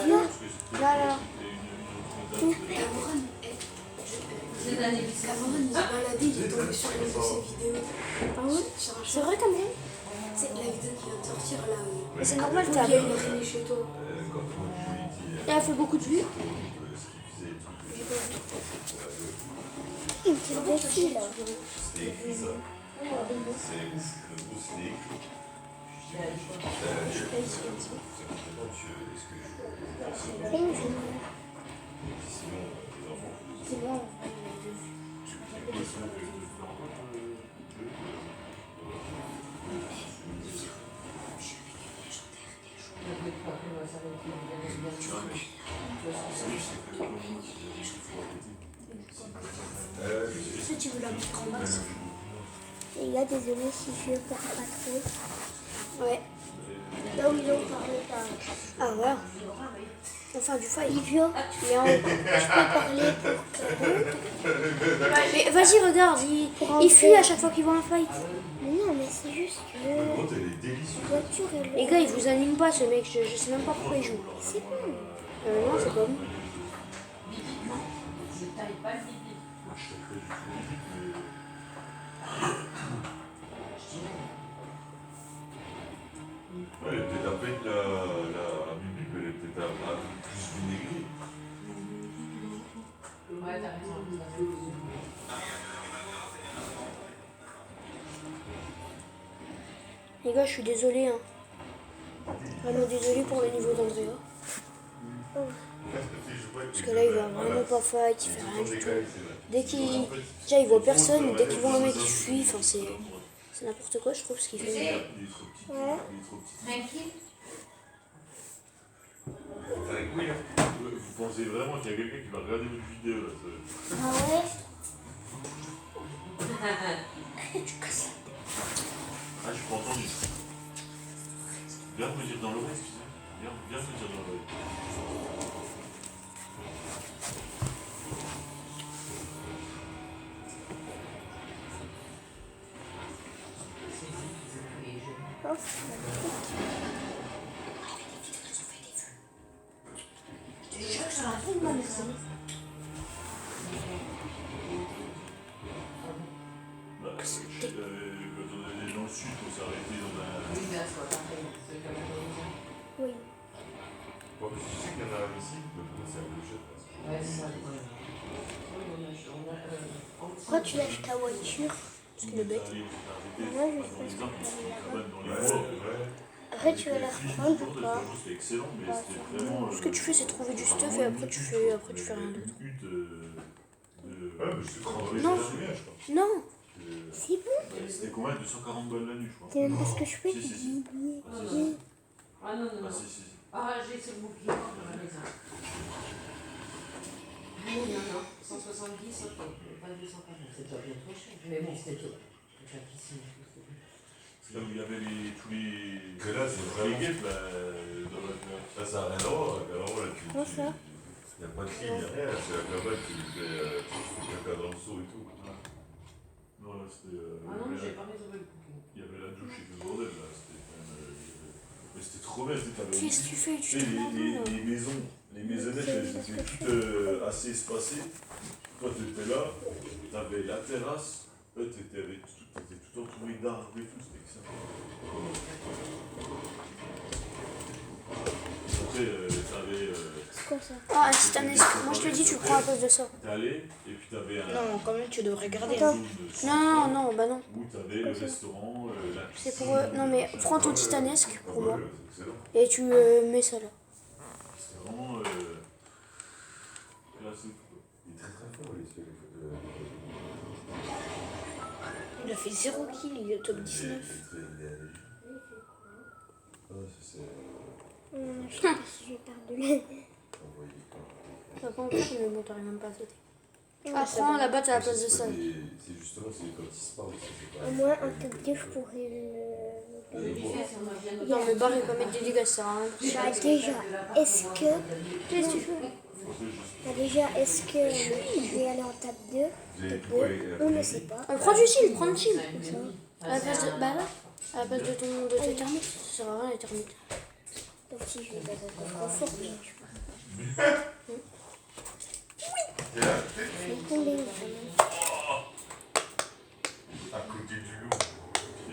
Speaker 3: Là, là.
Speaker 5: C'est
Speaker 7: années qui savent.
Speaker 2: Cameron, il se baladait, il est tombé sur une de ses vidéos.
Speaker 3: Ah ouais
Speaker 2: Sur un
Speaker 3: C'est vrai Cameron?
Speaker 2: C'est la vidéo qui vient de sortir là.
Speaker 3: Mais c'est normal,
Speaker 2: Il y
Speaker 3: t'as
Speaker 2: a une araignée chez toi.
Speaker 4: Quand on lui dit
Speaker 3: Elle a fait beaucoup de vues.
Speaker 4: ce qu'il faisait et tout,
Speaker 6: Une petite défi là.
Speaker 4: c'était écrit ça. C'est ouf, le gros c'était écrit. Je dis, monsieur, est-ce que je
Speaker 6: Comment je
Speaker 4: sinon, les enfants,
Speaker 6: C'est bon.
Speaker 3: Si tu veux la mettre en basse.
Speaker 6: Les gars, désolé si je parle pas trop.
Speaker 3: Ouais.
Speaker 6: Là où ils ont parlé par.
Speaker 3: Ah voilà. Enfin du fight.
Speaker 6: Livio,
Speaker 3: Mais,
Speaker 6: je peux parler pour
Speaker 3: mais vas-y regarde, il fuit à chaque fois qu'il voit un fight.
Speaker 6: Mais non, mais c'est juste que.
Speaker 4: le gros, elle est délicieuse.
Speaker 6: La voiture est
Speaker 3: Les gars il vous anime pas ce mec, je sais même pas pourquoi il joue.
Speaker 6: C'est bon.
Speaker 3: Non c'est comme.
Speaker 7: Je taille pas le bibi.
Speaker 4: Ouais, elle est peut-être un peu la bibi, elle est peut-être un peu plus vinaigrée.
Speaker 7: Ouais, t'as raison.
Speaker 3: Les gars je suis désolé hein. Vraiment désolé pour le niveau d'Andrea. Parce que là il va vraiment pas fight, il fait rien du tout. Dès qu'il. Déjà il voit personne, dès qu'il voit un mec qui fuit, enfin c'est n'importe quoi je trouve ce qu'il fait.
Speaker 4: Il est trop petit.
Speaker 6: Ouais.
Speaker 4: Il est trop petit.
Speaker 7: Tranquille.
Speaker 4: T'as les couilles, hein.
Speaker 5: Vous pensez vraiment qu'il y a quelqu'un qui va regarder votre vidéo là
Speaker 6: Ah ouais.
Speaker 5: Ah, je suis pas entendu. Viens me dire dans l'oreille, excusez-moi. Viens me dire dans l'oreille.
Speaker 6: Oh.
Speaker 5: Bah, quand on allait dans le sud, on s'est arrêté dans un.
Speaker 7: Oui, bien sûr, pareil. C'est comme un
Speaker 6: Oui.
Speaker 4: Bon, parce que tu sais qu'il y en a ici, mais bon, c'est un peu cher.
Speaker 7: Ouais, c'est ça le problème. Oui,
Speaker 6: Pourquoi tu lâches ta voiture?
Speaker 3: Parce qu'il est bête.
Speaker 6: Moi, je sais ce que
Speaker 5: Dans les
Speaker 4: Ouais,
Speaker 5: bois.
Speaker 4: ouais.
Speaker 6: Après, tu vas la reprendre ou pas?
Speaker 5: C'était excellent, mais c'était vraiment.
Speaker 3: Ce que tu fais c'est trouver du stuff et après tu fais rien d'autre.
Speaker 5: Une hutte de.
Speaker 4: Ouais, mais c'est trop
Speaker 3: Non.
Speaker 4: je crois.
Speaker 3: Non.
Speaker 6: C'est bon.
Speaker 5: C'était combien? 240 balles la nuit, je crois.
Speaker 6: C'est même pas ce que je fais.
Speaker 5: Si, si, si.
Speaker 6: j'ai oublié.
Speaker 5: Ah, si, si.
Speaker 7: Ah non, non,
Speaker 5: Ah,
Speaker 7: non.
Speaker 5: si, si.
Speaker 7: Ah, j'ai ce bouclier dans la maison. Non, non, non. 170, ok. Pas 240, c'est déjà bien trop cher. Mais bon, c'était tout. C'est
Speaker 5: C'est là où il y avait tous les.
Speaker 4: Que là, c'est
Speaker 5: les
Speaker 4: vraiment.
Speaker 5: guêpes, là, dans la.
Speaker 4: Là, ça n'a rien à voir. Alors, là,
Speaker 6: Comment ça?
Speaker 4: Il n'y a pas de fil, il n'y a rien. C'est la cabane qui fait caca dans le seau et tout.
Speaker 5: Non, là, c'était.
Speaker 7: Ah non, j'ai pas réservé le bouclier.
Speaker 5: Il y avait la douche et tout le bordel, là. C'était quand même. Mais c'était trop bien, c'était avec.
Speaker 3: Qu'est-ce que tu fais?
Speaker 5: Tu
Speaker 3: Tu
Speaker 5: sais,
Speaker 3: te rends compte?
Speaker 5: les maisons, les maisonnettes, elles étaient toutes assez espacées. Toi, tu étais là, tu avais la terrasse, tu étais tout entouré d'arbres et tout, c'était excellent. Après, t'avais.
Speaker 6: C'est quoi ça?
Speaker 3: Ah un titanesque. Moi je te dis tu prends à cause de ça.
Speaker 5: T'es allé, et puis t'avais un.
Speaker 1: Non, quand même, tu devrais garder.
Speaker 6: Attends.
Speaker 5: une zone
Speaker 3: Non non bah non.
Speaker 5: où t'avais le restaurant, la piscine.
Speaker 3: C'est pour eux. Non mais
Speaker 5: machin.
Speaker 3: prends ton titanesque pour moi.
Speaker 4: C'est excellent.
Speaker 3: Et tu mets ça là.
Speaker 5: C'était vraiment. Classique.
Speaker 4: Il est très très fort, il fait
Speaker 1: Il a fait 0 kill, il est au top 19.
Speaker 4: Ah, c'est.
Speaker 6: Je sais pas si je pars de là.
Speaker 3: T'as pas encore mais bon t'aurais même pas sauté. Ah prends la batte à la place de ça.
Speaker 4: C'est justement, c'est quand il se parle, c'est pas.
Speaker 6: Au moins, en top 2, je pourrais le.
Speaker 7: Les fesses, on a bien
Speaker 3: Non mais barre il va mettre des dégâts ça sert à rien.
Speaker 6: Bah, déjà, est-ce que.
Speaker 3: Qu'est-ce que tu fais?
Speaker 6: Bah, déjà, est-ce que je vais aller en top 2? On ne sait pas.
Speaker 3: Prends du shield, prends du shield. À la place de. Bah là. À la place de ta thermite. Ça sert à rien les thermites.
Speaker 6: Donc, si je vais dans un coffre fort, mais je sais pas.
Speaker 4: T'es là, à côté du loup.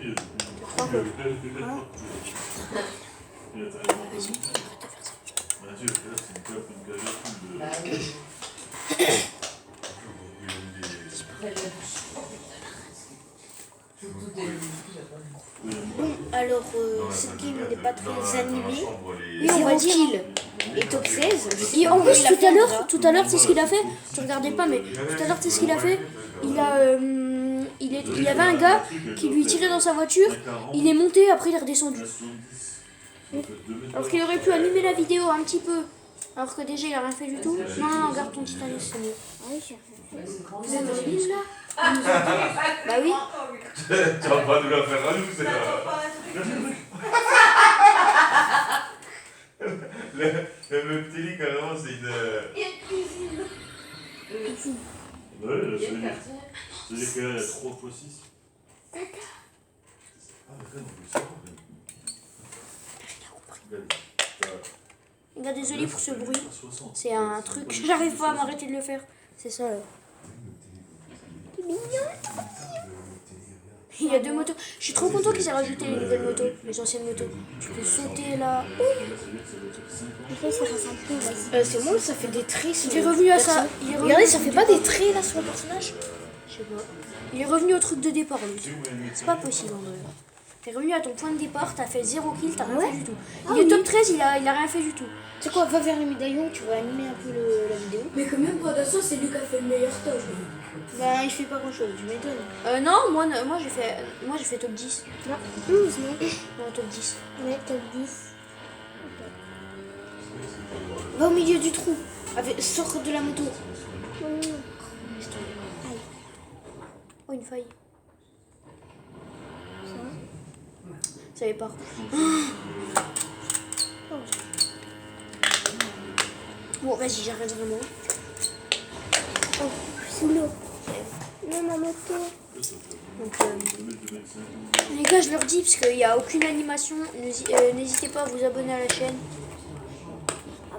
Speaker 5: Il y a Mathieu, là, c'est une cape, une galette,
Speaker 1: Bon, alors, cette game n'est pas très animée.
Speaker 3: Oui, on va dire.
Speaker 1: Kill et top 16.
Speaker 3: Et en plus, tout à l'heure, c'est ce qu'il a fait. Tu regardais pas, mais tout à l'heure, c'est ce qu'il a fait. Il y avait un gars qui lui tirait dans sa voiture. Il est monté, après il est redescendu. Alors qu'il aurait pu animer la vidéo un petit peu. Alors que déjà, il a rien fait du tout. Non, non, garde ton Titanic, c'est mieux. Vous êtes dans les livres là? Bah oui.
Speaker 4: Tu vas pas nous la faire à nous, c'est le petit lit, carrément, c'est une.
Speaker 5: Ouais, c'est-à-dire qu'il y a 3 fois 6. Ah, mais on peut savoir.
Speaker 3: Regarde, désolé pour ce bruit. C'est un truc, j'arrive pas à m'arrêter de le faire. C'est ça. Il y a 2 motos. Je suis trop content qu'ils aient rajouté les nouvelles motos, les anciennes motos. Tu peux sauter là.
Speaker 1: C'est bon, ça fait des traits.
Speaker 3: Il est revenu à ça.
Speaker 1: Regardez, ça fait pas des traits là sur le personnage.
Speaker 3: Je sais pas. Il est revenu au truc de départ, lui. C'est pas possible en vrai. T'es revenu à ton point de départ, t'as fait 0 kill, t'as rien fait du tout. Il est top 13, il a rien fait du tout.
Speaker 1: Tu sais quoi, va vers les médaillons, tu vas animer un peu la vidéo.
Speaker 2: Mais quand même, attention, c'est lui qui a fait le meilleur top.
Speaker 1: Bah, il fait pas grand chose, tu m'étonnes.
Speaker 3: Non, moi j'ai fait top 10.
Speaker 6: Non, 12, non.
Speaker 3: Non, top 10.
Speaker 6: Ouais, top 10.
Speaker 1: Va au milieu du trou, sors de la moto.
Speaker 3: Oh, une faille. Ça y est pas. Bon, vas-y, j'arrête vraiment.
Speaker 6: Oh, sous l'eau. Non, ma moto.
Speaker 3: Donc, les gars, je leur dis, parce qu'il n'y a aucune animation, n'hésitez pas à vous abonner à la chaîne.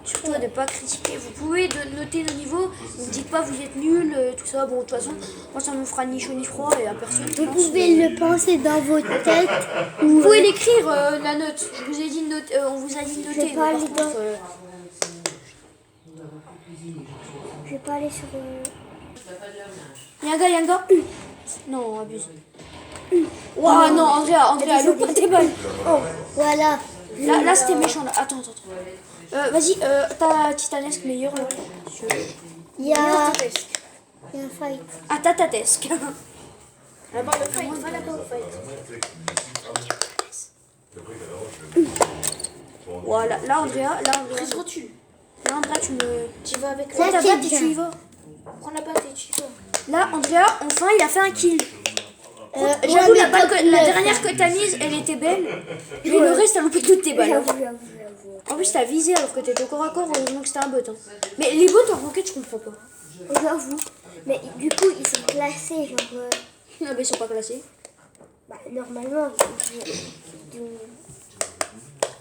Speaker 3: Surtout à ne pas critiquer. Vous pouvez noter nos niveaux, ne dites pas vous êtes nuls, tout ça. Bon, de toute façon, moi ça me fera ni chaud ni froid et à personne.
Speaker 6: Vous pouvez le penser dans votre tête.
Speaker 3: Vous pouvez l'écrire, la note. Je vous ai dit de noter, on vous a dit de noter.
Speaker 6: vais pas
Speaker 3: Mais
Speaker 6: aller
Speaker 3: par contre,
Speaker 6: Je vais pas aller sur.
Speaker 3: il y a un gars. Non, abuse. Waouh, non, Andrea, loupe pas tes balles.
Speaker 6: Oh, voilà.
Speaker 3: Là c'était méchant. Là. Attends. Vas-y, t'as Titanesque meilleur là.
Speaker 6: Il y a un fight.
Speaker 3: Ah, t'as Tatesque.
Speaker 1: Là-bas, le fight, va là-bas au fight.
Speaker 3: Voilà, là Andrea.
Speaker 1: Prise rotule.
Speaker 3: Là Andrea,
Speaker 1: Tu vas avec
Speaker 6: Là,
Speaker 3: ta
Speaker 6: c'est
Speaker 3: batte et
Speaker 6: bien.
Speaker 3: tu y vas.
Speaker 1: Prends la batte et tu y vas.
Speaker 3: Là, Andrea, enfin, il a fait un kill.
Speaker 6: Ouais,
Speaker 3: J'avoue,
Speaker 6: mais
Speaker 3: la
Speaker 6: pas
Speaker 3: dernière que t'as mise, elle était belle. Mais le reste, t'as loupé toutes tes balles.
Speaker 6: J'avoue.
Speaker 3: En plus, t'as visé alors que t'étais au corps à corps, heureusement que c'était un bot. Hein. Mais les bots en roquette, je comprends pas.
Speaker 6: J'avoue. Mais du coup, ils sont classés, genre.
Speaker 3: Ah, mais ils sont pas classés.
Speaker 6: Bah, normalement.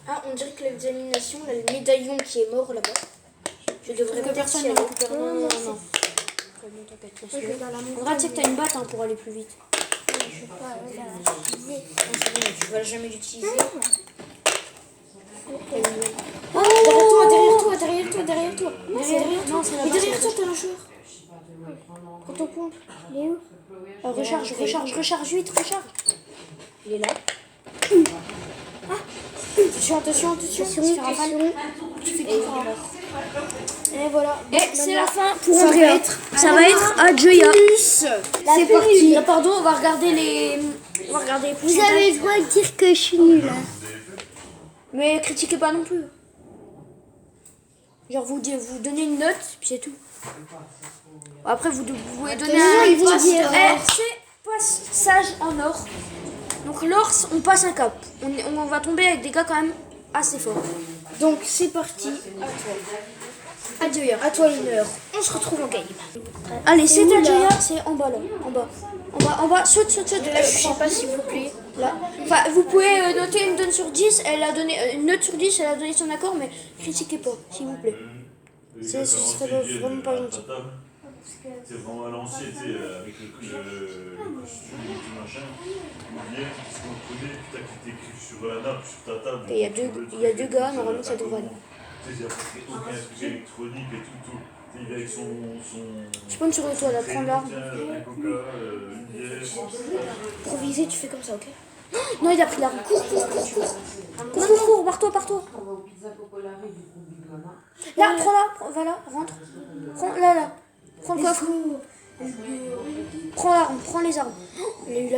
Speaker 1: Ah, on dirait que l'examination, là, le médaillon qui est mort là-bas. Je devrais
Speaker 3: Que personne ne récupère. Non.
Speaker 6: Je vais dans la
Speaker 3: On dirait que t'as une batte hein, pour aller plus vite.
Speaker 6: Je sais pas, là,
Speaker 1: Tu vas jamais l'utiliser.
Speaker 3: Oh
Speaker 1: Derrière toi. Derrière toi.
Speaker 3: Non, c'est la
Speaker 1: Mais
Speaker 3: batte.
Speaker 1: derrière toi, t'as un joueur. Quand on pompe.
Speaker 6: il est où?
Speaker 3: Recharge vite, recharge.
Speaker 1: Il est là. Attention. Tu fais tout pour mort.
Speaker 3: Et voilà. Et c'est la fin pour
Speaker 1: Ça
Speaker 3: Andrea.
Speaker 1: va être
Speaker 3: Ça va être à Joya.
Speaker 1: C'est parti.
Speaker 3: Là, pardon, on va regarder les
Speaker 6: Vous avez le droit de dire que je suis nulle. Hein.
Speaker 3: Mais critiquez pas non plus. Genre vous donnez une note, puis c'est tout. Après vous pouvez donner
Speaker 6: ils vont dire,
Speaker 3: c'est passage en or. Donc l'or, on passe un cap. On va tomber avec des gars quand même assez forts.
Speaker 1: Donc c'est parti.
Speaker 3: Adieu.
Speaker 1: À toi l'honneur. On se retrouve en game.
Speaker 3: Allez, c'est Adjoya, c'est en bas là. En bas, saute.
Speaker 1: Là, je sais pas s'il vous plaît.
Speaker 3: Là. Enfin, vous pouvez noter une note sur 10, elle a donné une note sur 10, elle a donné son accord, mais critiquez pas, s'il vous plaît. Ce serait vraiment pas gentil.
Speaker 5: C'est vraiment à l'ancienne, tu sais, avec le costume et tout machin. Ou bien, ce qu'on connaît, putain, qui t'écrivent sur la nappe, sur ta table.
Speaker 3: Et il y a deux gars, normalement ça devrait aller.
Speaker 5: Tu sais, il y a aucun truc électronique et tout. Il est avec son.
Speaker 3: Je peux me sur le toit là, prends l'arme.
Speaker 5: Un coca, une bière.
Speaker 1: Pour viser, tu fais comme ça, ok?
Speaker 3: Non, il a pris l'arme. Cours. Cours, pars-toi. Là, prends-la, voilà, rentre. Prends, là. Prends le coffre. Prends l'arme, prends les armes. Il a eu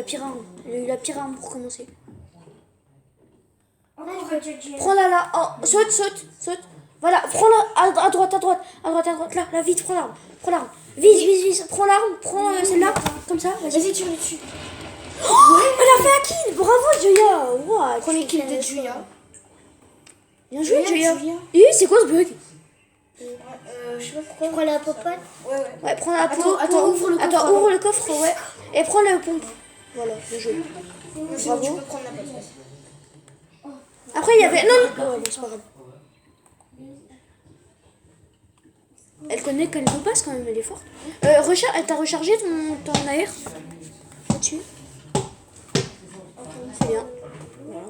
Speaker 3: la pire arme pour commencer. Prends-la là. Oh, saute. Voilà, prends-la à droite. Là, vite, prends l'arme. Vise. Prends l'arme, prends celle-là. Comme ça, vas-y, tire dessus. Oh, elle a fait un kill. Bravo, Joya. Wow,
Speaker 1: Premier kill de Julia.
Speaker 3: bien joué, Joya. C'est quoi ce bug?
Speaker 1: Je sais pas pourquoi.
Speaker 6: Prends la popote.
Speaker 3: Ouais, prends la peau.
Speaker 1: Attends, ouvre le coffre.
Speaker 3: Ouvre le coffre, ouais. Et prends le pompe. Voilà, bien joué.
Speaker 1: C'est bon, tu peux prendre la pote.
Speaker 3: Après, il y avait. Non. Ouais, bon, c'est pas grave. Elle connaît qu'elle nous passe quand même, elle est forte. Elle t'a rechargé ton AR là-dessus. C'est bien. Voilà.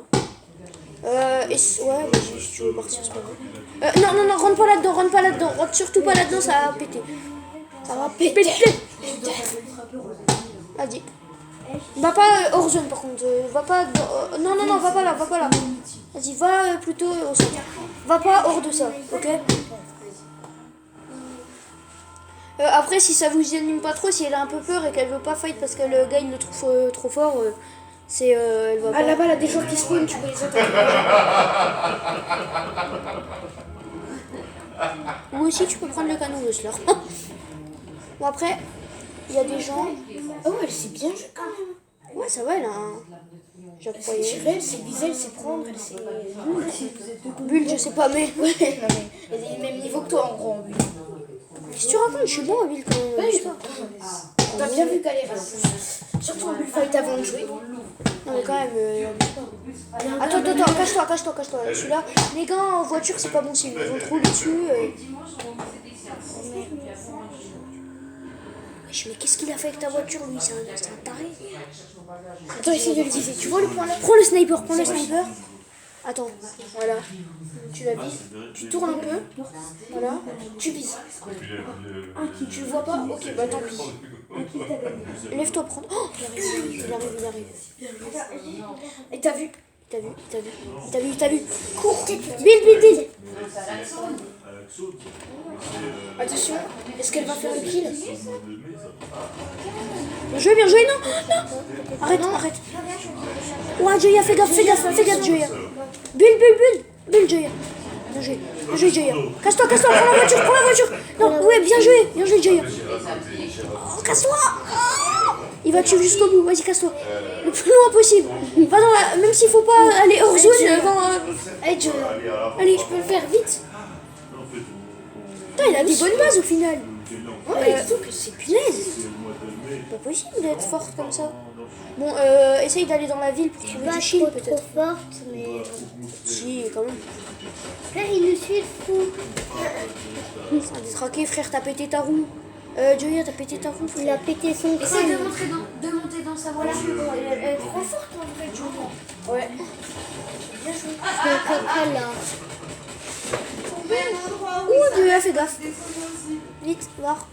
Speaker 3: Ouais, bah, si tu veux partir, c'est pas grave. Non, rentre pas là-dedans. Rentre surtout pas là-dedans, ça va péter. Vas-y. Va pas hors zone par contre. Va pas. Non, va pas là. Vas-y, va plutôt au centre. Va pas hors de ça, ok? Après, si ça vous anime pas trop, si elle a un peu peur et qu'elle veut pas fight parce que le gars il le trouve trop fort, elle va pas.
Speaker 1: Ah là-bas, il y a des joueurs qui spawnent, tu peux les attaquer.
Speaker 3: Moi aussi, tu peux prendre le canon de Slur. Bon, après, il y a des gens.
Speaker 1: Oh, elle sait bien jouer quand même.
Speaker 3: Ouais, ça va, elle a un.
Speaker 1: Elle sait tirer, elle sait viser, elle sait prendre, elle sait.
Speaker 3: Bulle, je sais pas, mais.
Speaker 1: Ouais, non mais. Elle est du même niveau que toi en gros en bulle.
Speaker 3: Qu'est-ce que tu racontes? Je suis bon à Bulle quand même.
Speaker 1: Ouais,
Speaker 3: Je sais pas.
Speaker 1: t'as bien vu qu'elle est surtout en bulle fight avant de jouer.
Speaker 3: Non, mais quand même. Attends, cache-toi. Celui-là, les gars en voiture, c'est pas bon signe. Ils vont te rouler dessus. Mais qu'est-ce qu'il a fait avec ta voiture, lui? C'est un taré.
Speaker 1: Attends, essaye de le viser. Tu vois le point là?
Speaker 3: Prends le sniper. Attends, voilà.
Speaker 1: Tu la vises, tu tournes un peu, voilà, tu vises. Tu le vois pas? Ok, bah tant pis.
Speaker 3: Lève-toi, prends. Oh, il arrive.
Speaker 1: Et t'as vu?
Speaker 3: Il t'a vu. Cours. Bill.
Speaker 1: Attention, est-ce qu'elle va faire le kill?
Speaker 3: Bien joué, non. Arrête. Ouais, Joya, fais gaffe, Joya. Bulle, Joya. Bien joué, Joya. Casse-toi, prends la voiture. Non, ouais, bien joué, Joya. Oh, casse-toi. Il va te suivre jusqu'au bout, vas-y, casse-toi. Le plus loin possible. Va dans la... Même s'il faut pas aller hors zone,
Speaker 1: Allez, Joya. Allez, je peux le faire vite.
Speaker 3: Putain, il a des bonnes bases au final.
Speaker 1: Ouais, il faut que c'est
Speaker 3: Punaise. Pas possible d'être forte comme ça. Bon, essaye d'aller dans la ville pour trouver
Speaker 6: Pas
Speaker 3: du shield
Speaker 6: trop
Speaker 3: peut-être.
Speaker 6: forte, mais.
Speaker 3: Si, quand même.
Speaker 6: Frère, il nous suit fou.
Speaker 3: Un détraqué, frère, t'as pété ta roue. Joya, t'as pété ta roue,
Speaker 6: Il
Speaker 3: frère.
Speaker 6: a pété son
Speaker 2: Essaye
Speaker 6: crâne.
Speaker 2: de monter dans sa voiture.
Speaker 1: Elle est trop forte en vrai, Joya. Ouais. Bien joué.
Speaker 6: C'est un caca là.
Speaker 3: Ouh, Joya, fais gaffe. Vite, voir.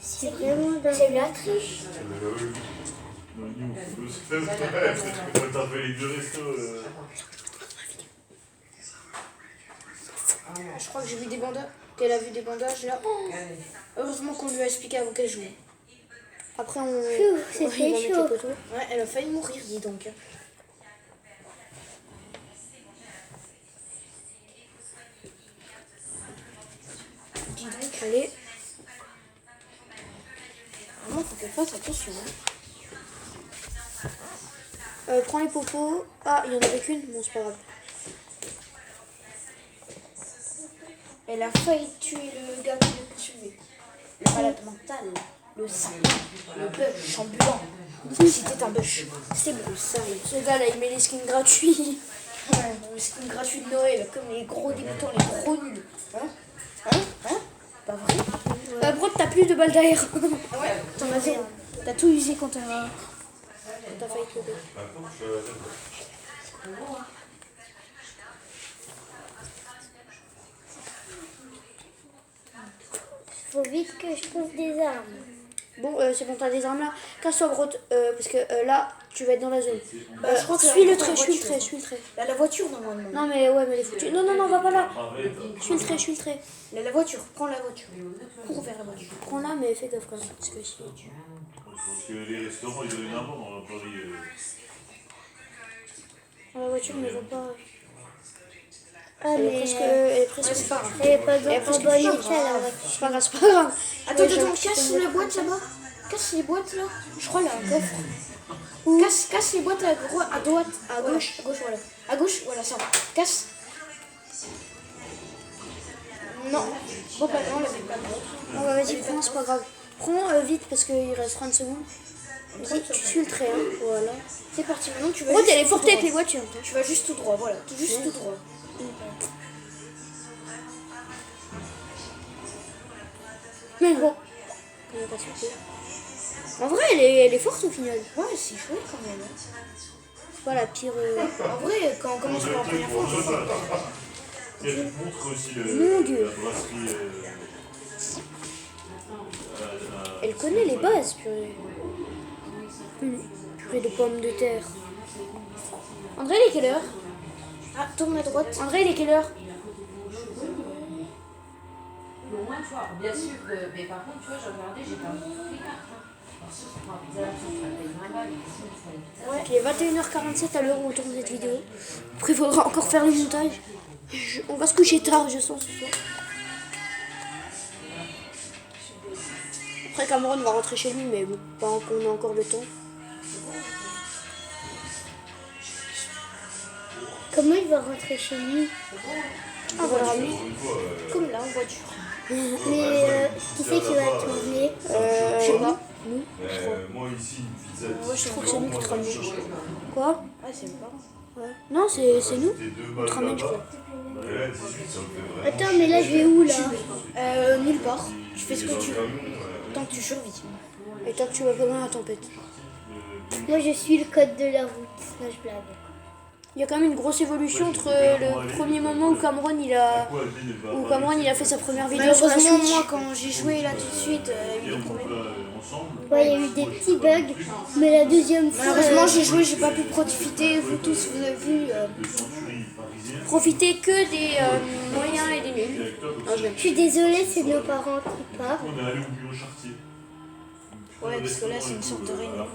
Speaker 6: C'est vraiment dingue.
Speaker 2: C'est la triche.
Speaker 5: T'as fait les deux restos.
Speaker 1: Je crois que j'ai vu des bandages. Qu'elle a vu des bandages là. Oh, heureusement qu'on lui a expliqué avant qu'elle joue.
Speaker 3: Après, on.
Speaker 6: C'était
Speaker 3: il va mettre
Speaker 6: chaud.
Speaker 3: les poteaux.
Speaker 1: Ouais, elle a failli mourir, dis donc.
Speaker 3: Allez.
Speaker 1: Vraiment, faut qu'elle fasse attention.
Speaker 3: Prends les popos. Ah, il y en avait qu'une. Bon, c'est pas grave.
Speaker 1: Elle a failli tuer le gars qui le poursuivait. Le malade mental, le sale, le bush ambulant. C'était un bush. C'est bon, ça.
Speaker 3: Ce gars là, il met les skins gratuits.
Speaker 1: Ouais, c'est une gratuite de Noël, comme les gros débutants, les gros nuls. Hein? Pas vrai.
Speaker 3: Brod, t'as plus de balles d'air.
Speaker 1: T'en as zéro. T'as tout usé quand t'as failli te lever.
Speaker 4: Maintenant, je suis à la tête.
Speaker 6: Faut vite que je trouve des armes.
Speaker 3: Bon, c'est bon, t'as des armes là. Casse-toi, Brod, parce que là, tu vas être dans la zone.
Speaker 1: Je crois que
Speaker 3: Suis le
Speaker 1: la
Speaker 3: trait,
Speaker 1: voiture.
Speaker 3: suis le trait.
Speaker 1: Là, la voiture, normalement.
Speaker 3: Non, mais ouais, mais les foutus. Non, va pas là.
Speaker 5: Arrête.
Speaker 3: Suis le trait.
Speaker 1: Là, la voiture. Prends la voiture. Cours vers la voiture.
Speaker 3: Prends-la, mais fais gaffe quand même. Parce que si tu...
Speaker 5: Parce que les restaurants, ils donnent avant à Paris.
Speaker 3: La voiture ne va pas.
Speaker 6: Ah,
Speaker 3: Elle est
Speaker 6: mais
Speaker 3: presque.
Speaker 6: elle est pas
Speaker 3: Elle est
Speaker 6: en
Speaker 3: presque
Speaker 6: bonne
Speaker 3: finie.
Speaker 6: état, la voiture.
Speaker 3: C'est pas grave, c'est pas grave.
Speaker 1: Attends,
Speaker 3: Ouais,
Speaker 1: casse
Speaker 3: j'avoue,
Speaker 1: la boîte là-bas. Casse les boîtes là. Je crois là, un coffre. Casse les boîtes à droite, à gauche, voilà. À gauche, voilà, ça. Casse. Non. Bon, bah non, là, c'est pas bon.
Speaker 3: Ouais, vas-y, prends, c'est pas grave. Prends vite parce qu'il reste 30 secondes. Vas-y, tu suis le trait, hein. Voilà.
Speaker 1: C'est parti, maintenant tu vas
Speaker 3: Brod,
Speaker 1: juste
Speaker 3: elle est
Speaker 1: tout
Speaker 3: forte
Speaker 1: droit.
Speaker 3: avec les voitures. Hein.
Speaker 1: Tu vas juste tout droit, voilà. Juste tout droit.
Speaker 3: Mais bon. On va pas se couper. En vrai, elle est forte au final.
Speaker 1: Ouais, c'est chouette quand même. Hein.
Speaker 3: C'est pas la pire.
Speaker 1: En vrai, quand on commence pour la première fois, on fait
Speaker 5: Et je te montre aussi
Speaker 3: Mon Dieu.
Speaker 5: la brasserie.
Speaker 3: Elle connaît les bases, purée. Purée de pommes de terre. André, il est quelle heure?
Speaker 1: Ah, tourne à droite.
Speaker 3: André, il est quelle heure?
Speaker 7: Mais au moins, tu vois, bien sûr que. Mais par contre, tu vois, j'ai regardé, j'ai perdu toutes les cartes. Hein. Alors, si on prend un pizza, si on paye 20 balles, et si on prend une pizza.
Speaker 3: Il est 21h47 à l'heure où on tourne cette vidéo. Après, il faudra encore faire le montage. On va se coucher tard, je sens ce soir. Après, Cameron va rentrer chez lui, mais bon, pas qu'on ait encore le temps.
Speaker 6: Comment il va rentrer chez lui?
Speaker 3: Ah, voilà, ramener.
Speaker 1: Comme là, en voiture.
Speaker 6: Mais qui c'est qui va tourner?
Speaker 3: Je sais pas. Nous.
Speaker 5: Moi ici, une pizza.
Speaker 3: Ouais, je trouve que c'est nous qui te ramenons. Quoi?
Speaker 1: Ah, c'est pas.
Speaker 3: Ouais. Non, c'est nous.
Speaker 5: T'es deux
Speaker 3: On
Speaker 5: balles
Speaker 3: te ramène, je
Speaker 5: là-bas.
Speaker 3: crois.
Speaker 5: Et là, 18, ça me fait vraiment.
Speaker 6: Attends, mais là je vais où là?
Speaker 1: Nulle part. Tu fais ce que tu veux. Tant que tu survis.
Speaker 3: Et toi, que tu vas pas loin à la tempête.
Speaker 6: Moi je suis le code de la route. Non, je blague.
Speaker 3: Il y a quand même une grosse évolution entre le premier moment où Cameron il a fait sa première vidéo sur la
Speaker 1: Malheureusement,
Speaker 3: Switch.
Speaker 1: moi, quand j'ai joué là tout de suite, il y a eu des problèmes.
Speaker 6: Ouais, il y a eu des petits bugs, mais la deuxième fois.
Speaker 1: Malheureusement, j'ai joué, j'ai pas pu profiter. Vous tous, vous avez vu.
Speaker 3: Profiter que des moyens et des nuls. Non, je vais.
Speaker 6: Je suis désolée, c'est nos parents qui partent.
Speaker 5: On est allé au bureau Chartier.
Speaker 1: Ouais, parce que là, c'est une sorte de réunion.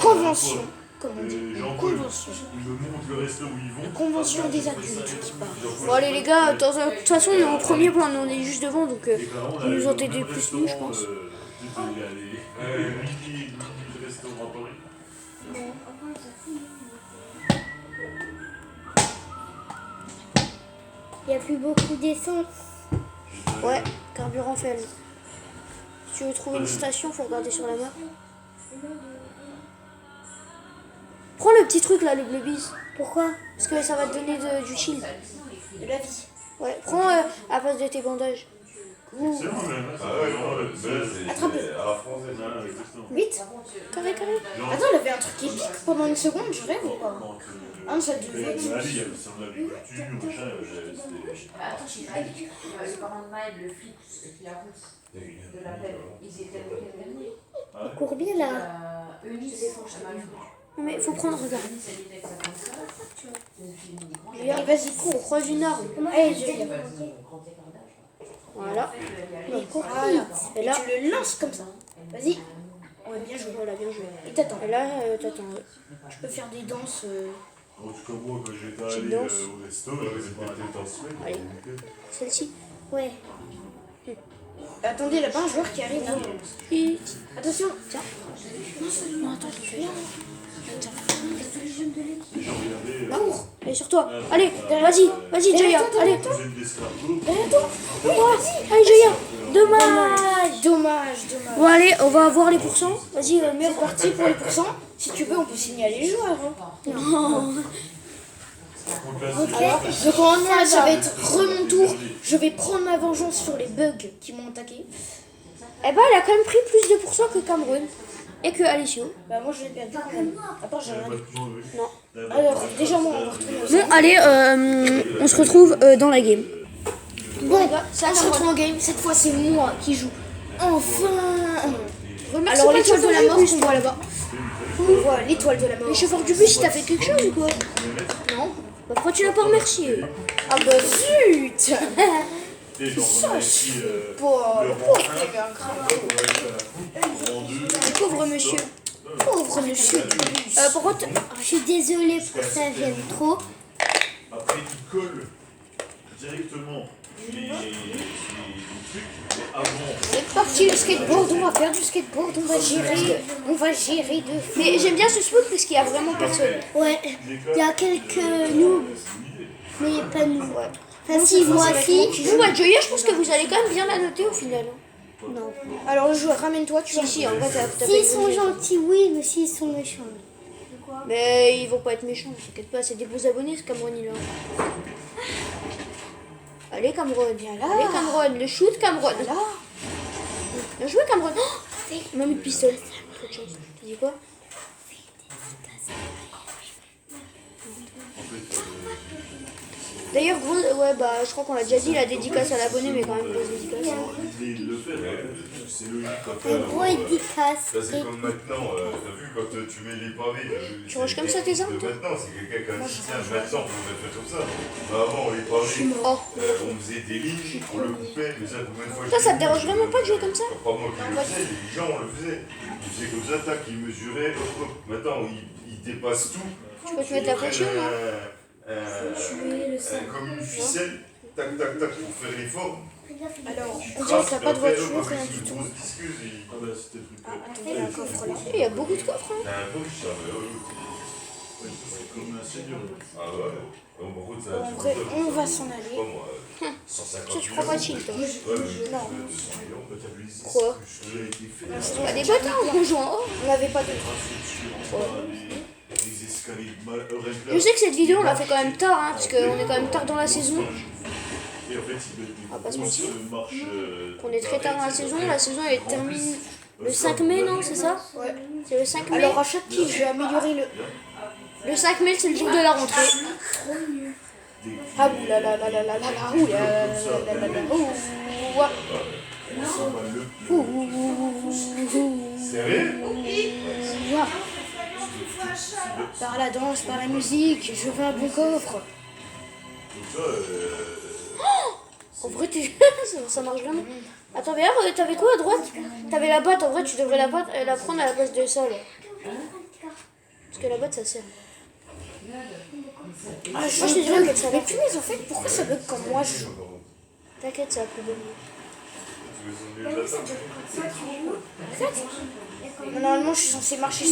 Speaker 5: Convention.
Speaker 1: Comme on dit.
Speaker 5: Jean-Paul,
Speaker 1: Convention.
Speaker 5: il me montre le resto où ils vont.
Speaker 1: Convention des adultes qui parlent.
Speaker 3: Bon, allez, les gars, de toute façon, on est en premier plan, nous on est juste devant, donc
Speaker 5: Et clairement, on
Speaker 3: vous
Speaker 5: a
Speaker 3: nous
Speaker 5: le
Speaker 3: entendez
Speaker 5: même
Speaker 3: plus nous, je
Speaker 5: restaurant,
Speaker 3: pense.
Speaker 5: il y a les mini restaurants à Paris.
Speaker 6: Il n'y a plus beaucoup d'essence.
Speaker 3: Ouais, carburant faible. Si tu veux trouver une station, faut regarder sur la map. Prends le petit truc là, le bleu bis.
Speaker 6: Pourquoi?
Speaker 3: Parce que ça va te donner du chill.
Speaker 1: De la vie.
Speaker 3: Ouais, prends à place de tes bandages.
Speaker 5: C'est bon, même.
Speaker 4: Ah ouais, non, le c'est
Speaker 1: Attrape-le.
Speaker 4: à la française.
Speaker 5: Ah, exactement.
Speaker 1: 8.
Speaker 3: Carré, carré.
Speaker 1: Attends, il avait un truc épique pendant une seconde, je rêve ou pas? Ah, mais ça devait
Speaker 5: Mais
Speaker 1: être.
Speaker 5: allez, il y avait ça de l'agriculture, machin, c'était.
Speaker 7: Attends, j'ai pas dit. Les parents de Maël, le flic qui la route de la plaine, ils étaient le week-end dernier.
Speaker 6: On court bien là.
Speaker 7: Eunice, à Malfaux.
Speaker 3: Mais faut prendre, regarde.
Speaker 7: Eunice, elle était avec sa femme, une fille de grand.
Speaker 1: Allez, vas-y,
Speaker 3: On
Speaker 1: cours.
Speaker 3: croise une arme.
Speaker 1: Allez, je viens.
Speaker 7: Grand écart d'âge.
Speaker 3: Voilà.
Speaker 1: Voilà.
Speaker 3: Et
Speaker 1: Et
Speaker 3: là,
Speaker 1: tu le lances comme ça. Vas-y. Ouais, bien joué.
Speaker 3: voilà, bien joué.
Speaker 1: Il t'attend.
Speaker 3: Et là, t'attends.
Speaker 1: Tu peux faire des danses.
Speaker 5: En tout cas, moi, quand j'étais
Speaker 3: Petite
Speaker 5: allé
Speaker 3: danse.
Speaker 5: au resto, c'était pas la semaine.
Speaker 3: Allez. Celle-ci.
Speaker 6: Ouais.
Speaker 1: Attendez, il y a pas un joueur qui arrive là.
Speaker 3: Et...
Speaker 1: Attention.
Speaker 3: Tiens. Non, attends, je fais. Là, ouvre. Allez, sur toi. Allez, vas-y, Jaya. Allez.
Speaker 5: J'ai des escargots.
Speaker 3: Allez, Jaya. Dommage.
Speaker 1: Dommage.
Speaker 3: Bon, allez, on va voir les pourcents. Vas-y, mets
Speaker 1: C'est parti pour les pourcents. Si tu veux, on peut signaler les joueurs. Hein.
Speaker 3: Non.
Speaker 6: Ok.
Speaker 1: Donc normalement là ça va être mon tour. Je vais prendre ma vengeance sur les bugs qui m'ont attaqué.
Speaker 3: Eh ben, elle a quand même pris plus de pourcents que Cameroun et que Alessio.
Speaker 1: Bah moi je l'ai perdu quand même. À part j'ai rien dit.
Speaker 3: Non.
Speaker 1: Alors déjà moi on va retourner au
Speaker 3: Bon, allez, on se retrouve dans la game.
Speaker 1: Bon, on se retrouve en game. Cette fois c'est moi qui joue. Enfin. Alors l'étoile de la mort qu'on voit là-bas. On voit l'étoile de la mort.
Speaker 3: Le chauffeur du bus, t'as fait quelque chose ou quoi?
Speaker 1: Non.
Speaker 3: Bah, pourquoi tu l'as pas remercié?
Speaker 1: Ah bah zut.
Speaker 5: Et donc, on a ici
Speaker 1: Le pauvre monsieur. Pauvre monsieur.
Speaker 3: Pourquoi
Speaker 6: Je suis désolée pour que ça vienne trop.
Speaker 5: Après, il colle directement les trucs, mais avant.
Speaker 1: C'est parti le skateboard. On va faire du skateboard. On va gérer de fou.
Speaker 3: Mais j'aime bien ce spot parce qu'il y a vraiment personne.
Speaker 6: Ouais, il y a quelques noobs, mais pas nous. Enfin, si, moi, si.
Speaker 3: Bon, bah, Joya, je pense que vous allez quand même bien la noter au final.
Speaker 6: Non.
Speaker 1: Alors le joueur, ramène-toi. Tu vas
Speaker 3: Si, en vrai, t'as
Speaker 6: S'ils
Speaker 3: fait
Speaker 6: sont
Speaker 3: une-
Speaker 6: gentils, oui, mais s'ils sont méchants.
Speaker 3: Mais ils vont pas être méchants, t'inquiète pas, c'est des beaux abonnés ce Cameroun là. Allez Cameroun, viens là. Allez Cameroun, le shoot Cameroun. Là. Bien joué Cameroun. Oh, il m'a mis le pistolet. Trop de chance. Tu dis quoi? D'ailleurs, gros, ouais, bah, je crois qu'on l'a déjà dit, la dédicace à l'abonné, mais quand même, grosse dédicace.
Speaker 5: Il le fait, c'est logique.
Speaker 6: Un gros dédicace.
Speaker 4: Ça, c'est comme maintenant, t'as vu quand tu mets les pavés.
Speaker 3: Tu ranges comme ça tes armes, toi?
Speaker 4: Maintenant, c'est quelqu'un qui a dit tiens, maintenant, on va faire comme ça. Bah, avant, les pavés,
Speaker 3: Oh.
Speaker 4: on faisait des lignes, on le coupait, mais ça, combien de fois
Speaker 3: Toi, ça te dérange vraiment pas de jouer comme ça?
Speaker 4: Pas moi qui le faisais, les gens le faisaient. Ils faisaient comme ça, tac, ils mesuraient, hop, hop. Maintenant, ils dépassent tout.
Speaker 3: Tu peux te mettre la pression, là?
Speaker 4: Comme une ficelle, tac, tac, tac, pour faire les formes.
Speaker 1: Alors on dirait que t'as pas de voiture, rien du tout.
Speaker 4: Grosse discuse,
Speaker 5: Ah bah c'était le truc.
Speaker 1: Attends, il y a un coffre là.
Speaker 3: Il y a beaucoup de coffres, hein.
Speaker 4: t'as un peu ça, mais
Speaker 5: Ouais, c'est comme un seigneur.
Speaker 4: Ah ouais. Donc, par contre, ça,
Speaker 1: En
Speaker 4: tu
Speaker 1: vrai,
Speaker 4: vois,
Speaker 1: on va s'en
Speaker 4: je sais
Speaker 1: aller.
Speaker 4: pas moi, 150
Speaker 3: Ça, tu crois pas chill, toi?
Speaker 4: Ouais, mais
Speaker 1: Non.
Speaker 4: 200 millions.
Speaker 5: Bah, t'as vu les
Speaker 3: Quoi?
Speaker 5: excuses, ça a été fait.
Speaker 3: Bah, des bâtards, on joue en haut.
Speaker 1: On n'avait pas de.
Speaker 5: Les escaliers mal.
Speaker 3: Je sais que cette vidéo, on l'a fait quand même tard, hein, parce qu'on est quand même tard dans la saison.
Speaker 5: Et en fait, il met
Speaker 3: On va pas se mentir.
Speaker 5: marche.
Speaker 3: On est très tard dans la saison elle termine le 5 mai, non, c'est ça?
Speaker 1: Ouais.
Speaker 3: C'est le 5 mai.
Speaker 1: Alors à chaque kill, je vais améliorer le.
Speaker 3: Le 5 mai, c'est le jour de la rentrée.
Speaker 1: Ah ouh là là là là là là là ouh là là là là là là ouh. Ouah.
Speaker 4: Sérieux?
Speaker 1: Ouah. Par la danse, par la musique, je veux un bon coffre.
Speaker 3: En vrai, ça marche vraiment. Attends, mais là, t'avais quoi à droite? T'avais la batte, en vrai, tu devrais la prendre à la place de ça, là. Parce que la batte, ça sert.
Speaker 1: Ah,
Speaker 3: Moi, je te dirais que ça
Speaker 1: mais
Speaker 3: va.
Speaker 1: punaise, en fait, pourquoi ça bug quand moi je joue?
Speaker 3: T'inquiète, ça va plus bonne.
Speaker 1: Normalement, je suis censé marcher